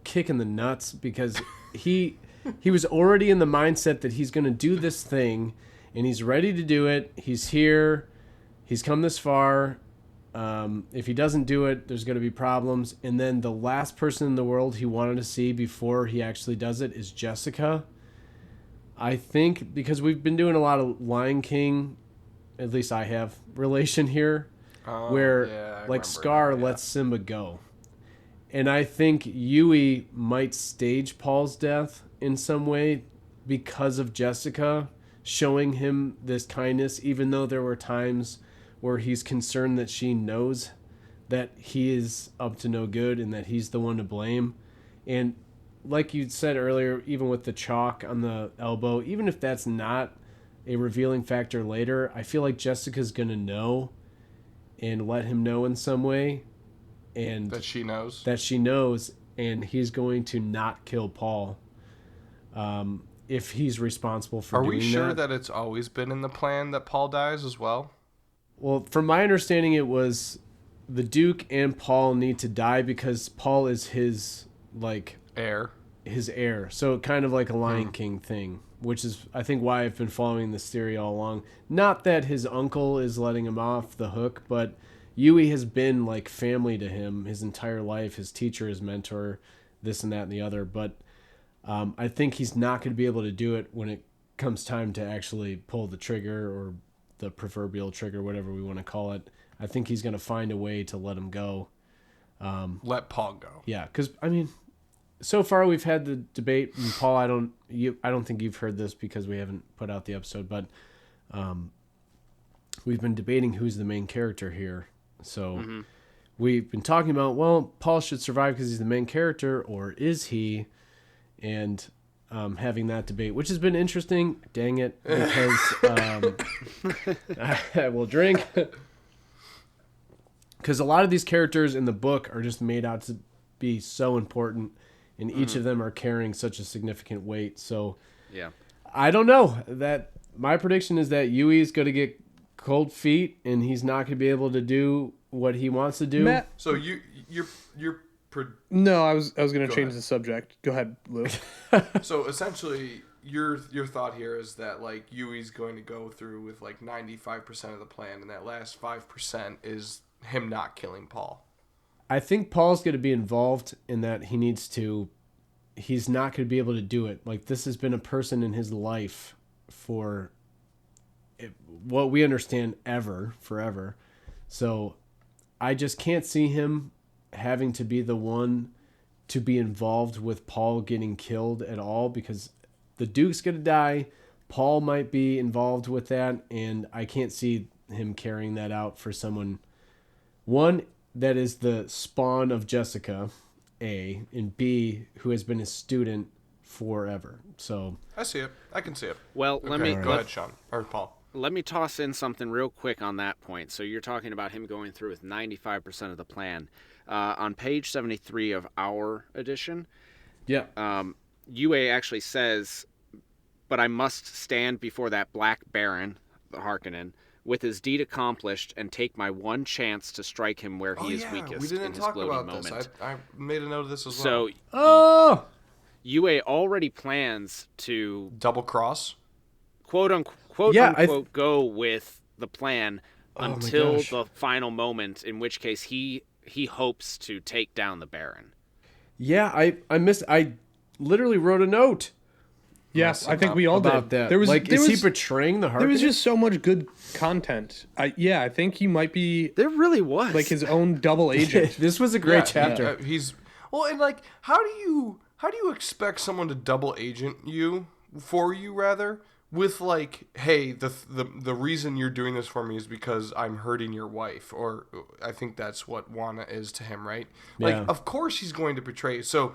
kick in the nuts, because he was already in the mindset that he's going to do this thing, and he's ready to do it. He's here. He's come this far. If he doesn't do it, there's going to be problems. And then the last person in the world he wanted to see before he actually does it is Jessica. I think because we've been doing a lot of Lion King, at least I have, relation here, where yeah, I like remember Scar that, yeah. lets Simba go. And I think Yui might stage Paul's death in some way because of Jessica showing him this kindness, even though there were times where he's concerned that she knows that he is up to no good and that he's the one to blame. And like you said earlier, even with the chalk on the elbow, even if that's not a revealing factor later, I feel like Jessica's going to know and let him know in some way. And That she knows. that she knows. and he's going to not kill Paul if he's responsible for Are doing that. we sure that it's always been in the plan that Paul dies as well? Well, from my understanding, it was the Duke and Paul need to die because Paul is his, like... Heir. His heir. So kind of like a Lion King thing, which is, I think, why I've been following this theory all along. Not that his uncle is letting him off the hook, but Yui has been like family to him his entire life, his teacher, his mentor, this and that and the other. But I think he's not going to be able to do it when it comes time to actually pull the trigger, or the proverbial trigger, whatever we want to call it. I think he's going to find a way to let him go. Let Paul go. Yeah, because, I mean... So far, we've had the debate, and Paul, I don't think you've heard this because we haven't put out the episode, but we've been debating who's the main character here. So we've been talking about, well, Paul should survive because he's the main character, or is he? And having that debate, which has been interesting. Dang it, because I will drink. Because a lot of these characters in the book are just made out to be so important, and each of them are carrying such a significant weight. So Yeah. I don't know. That my prediction is that Yui is going to get cold feet, and he's not going to be able to do what he wants to do. Matt, So you're no, I was going to Go change ahead. the subject. Go ahead, Lou. so essentially your thought here is that like Yui's going to go through with like 95% of the plan, and that last 5% is him not killing Paul. I think Paul's going to be involved in that. He's not going to be able to do it. Like, this has been a person in his life for what we understand forever. So I just can't see him having to be the one to be involved with Paul getting killed at all, because the Duke's going to die. Paul might be involved with that, and I can't see him carrying that out for someone. One, that is the spawn of Jessica, A, and B, who has been his student forever. So I see it. I can see it. Well, Okay, let me go ahead, Sean or Paul. let me toss in something real quick on that point. So you're talking about him going through with 95% of the plan. On page 73 of our edition, yeah, Yue actually says, "But I must stand before that black baron, the Harkonnen, with his deed accomplished, and take my one chance to strike him where he is weakest we didn't in his talk gloating about moment." this. I made a note of this as So well. Yue already plans to Double cross. quote unquote, Yeah, go with the plan Oh my until gosh. the final moment, in which case he hopes to take down the Baron. yeah. I literally wrote a note Yes, I think we all about did. that. There was like, there is was, he betraying the Harkonnen? there was just so much good content. I think he might be There really was. like his own double agent. This was a great chapter. He's well, and like, how do you expect someone to double agent you rather, with like, hey, the reason you're doing this for me is because I'm hurting your wife, or I think that's what Wana is to him, right? Like, Yeah. of course he's going to betray. So,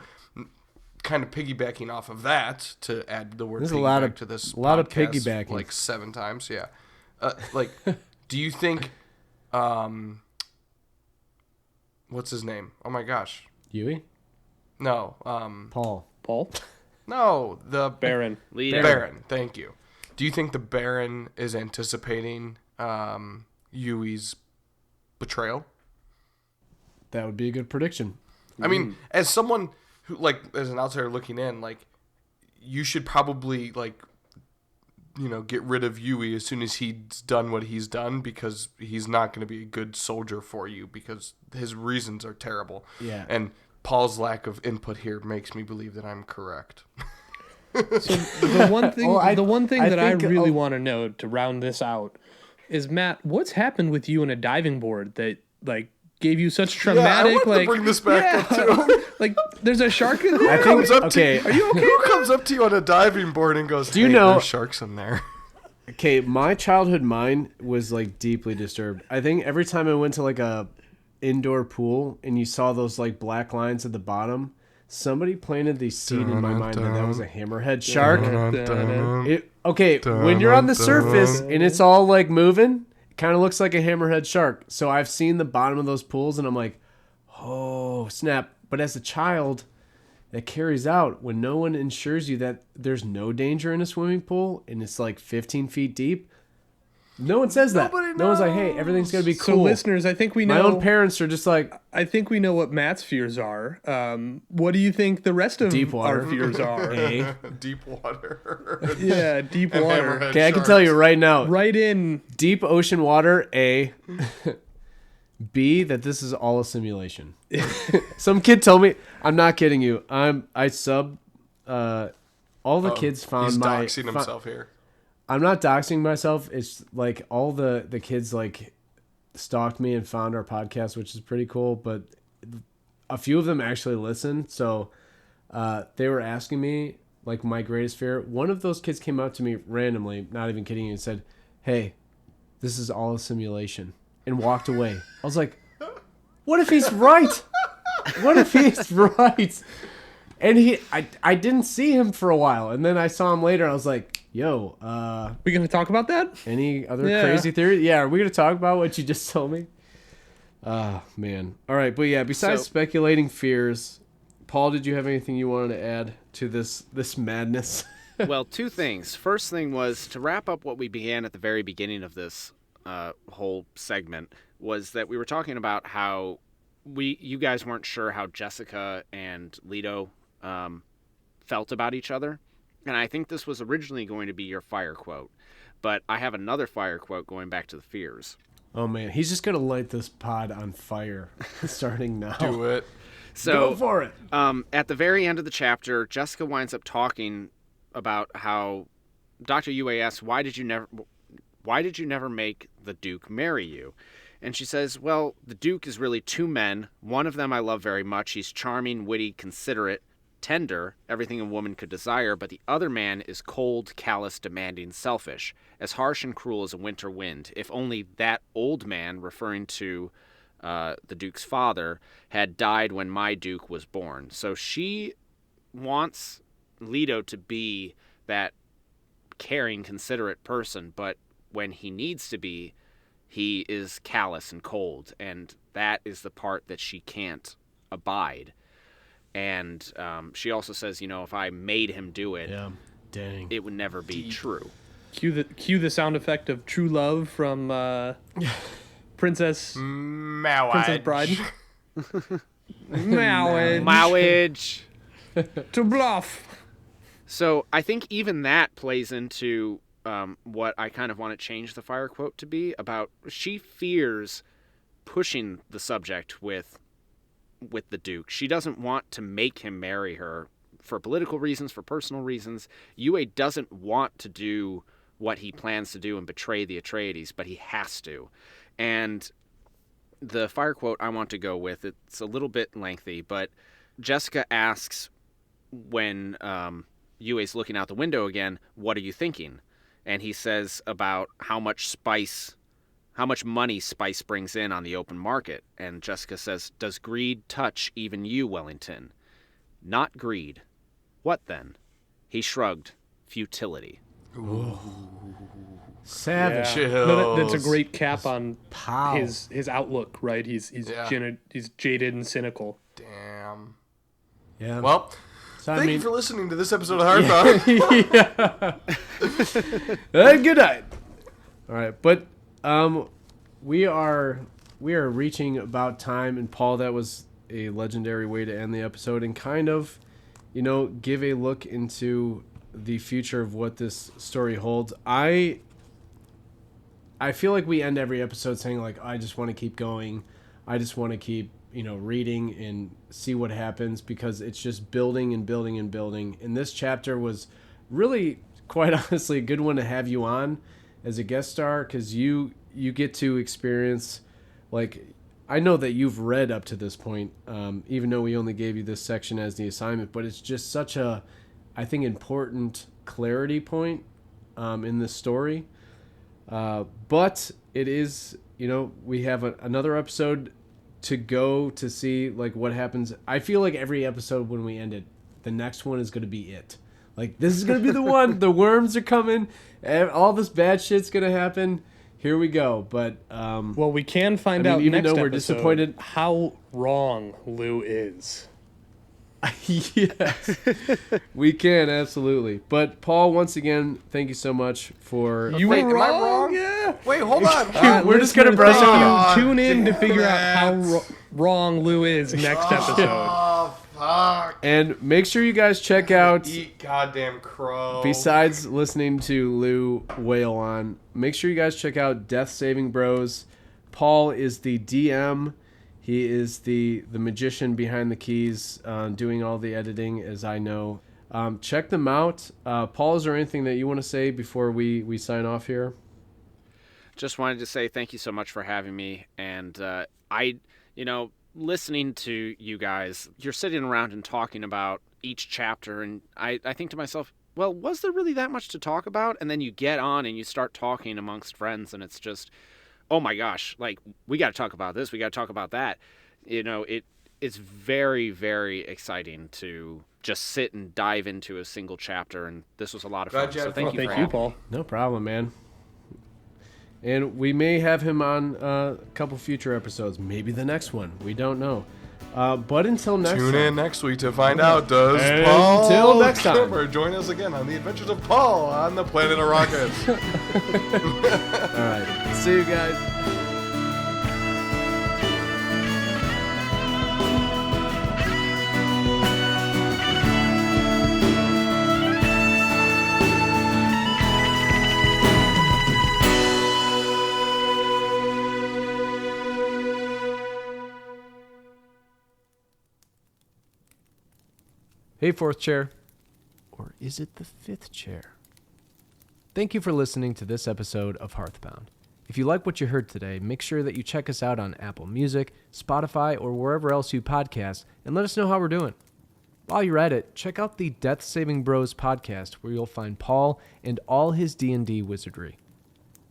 kind of piggybacking off of that, to add the word There's piggyback to this, a lot of podcast, piggybacking. like 7 times, yeah. Like, do you think, what's his name? Oh my gosh, Yui? no, Paul. Paul? no, the Baron. leader. Baron. Thank you. Do you think the Baron is anticipating Yui's betrayal? That would be a good prediction. I mean, as someone who, like, as an outsider looking in, like, you should probably, like, you know, get rid of Yui as soon as he's done what he's done, because he's not going to be a good soldier for you, because his reasons are terrible. Yeah. And Paul's lack of input here makes me believe that I'm correct. So the one thing, Well, the one thing I that I think really I'll- want to know to round this out is, Matt, what's happened with you and a diving board that like gave you such traumatic wanted to like bring this back up, too. like there's a shark in there? I think, Comes up okay, to, are you okay? Who comes up to you on a diving board and goes, you "Hey, know- there's sharks in there"? okay, my childhood mind was like deeply disturbed. I think every time I went to like a indoor pool and you saw those like black lines at the bottom, somebody planted the seed in my mind that was a hammerhead shark. When you're on the surface and it's all like moving, it kind of looks like a hammerhead shark. So I've seen the bottom of those pools and I'm like, oh snap. But as a child, that carries out when no one ensures you that there's no danger in a swimming pool and it's like 15 feet deep. No one says that. Nobody No one's like, hey, knows. everything's going to be So, cool. listeners, I think we know. My own parents are just like, I think we know what Matt's fears are. What do you think the rest of Deep water. our fears are? A. Deep water. Yeah, deep And water. hammerhead Okay, I can sharks. tell you right now. Right in. Deep ocean water, A. B, that this is all a simulation. Some kid told me, I'm not kidding you. All the kids found He's my. doxing himself here. I'm not doxing myself. It's like all the kids like stalked me and found our podcast, which is pretty cool. But a few of them actually listen. So they were asking me like my greatest fear. One of those kids came up to me randomly, not even kidding you, and said, "Hey, this is all a simulation," and walked away. I was like, "What if he's right? What if he's right?" And I didn't see him for a while, and then I saw him later. And I was like, "Yo, We gonna talk about that? any other Yeah. crazy theory? Yeah, are we gonna talk about what you just told me?" Man. All right, but yeah. Besides So- speculating fears, Paul, did you have anything you wanted to add to this madness? Well, two things. First thing was to wrap up what we began at the very beginning of this whole segment was that we were talking about how you guys weren't sure how Jessica and Leto felt about each other. And I think this was originally going to be your fire quote. But I have another fire quote going back to the fears. Oh man, he's just gonna light this pod on fire, starting now. Do it. So Go for it. at the very end of the chapter, Jessica winds up talking about how Dr. Yue asks, why did you never make the Duke marry you? And she says, well, the Duke is really two men. One of them I love very much. He's charming, witty, considerate, tender, everything a woman could desire. But the other man is cold, callous, demanding, selfish, as harsh and cruel as a winter wind. If only that old man, referring to the Duke's father, had died when my Duke was born. So she wants Leto to be that caring, considerate person, but when he needs to be, he is callous and cold, and that is the part that she can't abide. And she also says, if I made him do it, Yeah. Dang. it would never be true. Cue the sound effect of True Love from Princess Marriage. Bride. Marriage. Marriage. To bluff. So I think even that plays into what I kind of want to change the fire quote to be about. She fears pushing the subject with the Duke. She doesn't want to make him marry her for political reasons, for personal reasons. Yue doesn't want to do what he plans to do and betray the Atreides, but he has to. And the fire quote I want to go with, it's a little bit lengthy, but Jessica asks when Yue's looking out the window again, what are you thinking? And he says about how much money spice brings in on the open market. And Jessica says, does greed touch even you, Wellington? Not greed. What then? He shrugged. Futility. Savage. Yeah. Chills. No, that's a great cap on Pow. his outlook, right? He's Yeah. he's jaded and cynical. Damn. Yeah. Well, So, thank you for listening to this episode of Hearth Bound. Good night. All right, but we are reaching about time, and Paul, that was a legendary way to end the episode, and kind of, give a look into the future of what this story holds. I feel like we end every episode saying like, I just want to keep going. I just want to keep reading and see what happens, because it's just building and building and building. And this chapter was really, quite honestly, a good one to have you on as a guest star, because you get to experience, like, I know that you've read up to this point, even though we only gave you this section as the assignment, but it's just such a, I think, important clarity point in this story. But it is, we have another episode to go to see like what happens. I feel like every episode when we end it, the next one is going to be it. Like, this is going to be the one. The worms are coming. All this bad shit's going to happen. Here we go. But Well, we can find I mean, out even next though we're episode disappointed- how wrong Lou is. Yes, we can, absolutely. But Paul, once again, thank you so much for... You Wait, were am I wrong? wrong? Yeah. Wait, hold on. We're just gonna brush listeners, up. tune in to damn figure out how it. wrong Lou is next episode. Oh, fuck. And make sure you guys check out, Eat goddamn crow. besides listening to Lou wail on, make sure you guys check out Death Saving Bros. Paul is the DM. He is the magician behind the keys, doing all the editing, as I know. Check them out. Paul, is there anything that you want to say before we sign off here? Just wanted to say thank you so much for having me. And listening to you guys, you're sitting around and talking about each chapter, and I think to myself, well, was there really that much to talk about? And then you get on and you start talking amongst friends, and it's just, oh my gosh, like, we got to talk about this, we got to talk about that. It's very, very exciting to just sit and dive into a single chapter, and this was a lot of fun. Glad you So had thank fun. you, Thank for you, having me. Paul. No problem, man. And we may have him on a couple future episodes, maybe the next one. We don't know. But until next Tune time. in next week to find out, does And Paul until next time. Kimmer join us again on the adventures of Paul on the planet of rockets? All right. See you guys. Hey, fourth chair. Or is it the fifth chair? Thank you for listening to this episode of Hearth Bound. If you like what you heard today, make sure that you check us out on Apple Music, Spotify, or wherever else you podcast, and let us know how we're doing. While you're at it, check out the Death Saving Bros podcast, where you'll find Paul and all his D&D wizardry.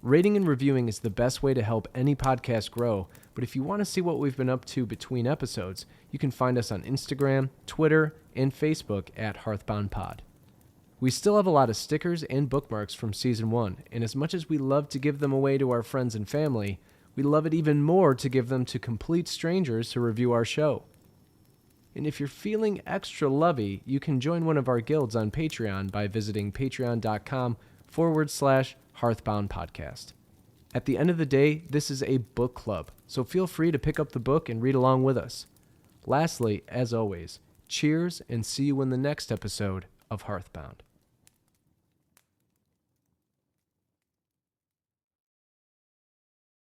Rating and reviewing is the best way to help any podcast grow, but if you want to see what we've been up to between episodes, you can find us on Instagram, Twitter, and Facebook at HearthboundPod. We still have a lot of stickers and bookmarks from Season 1, and as much as we love to give them away to our friends and family, we love it even more to give them to complete strangers to review our show. And if you're feeling extra lovey, you can join one of our guilds on Patreon by visiting patreon.com/Hearthbound Podcast. At the end of the day, this is a book club, so feel free to pick up the book and read along with us. Lastly, as always, cheers and see you in the next episode of Hearthbound.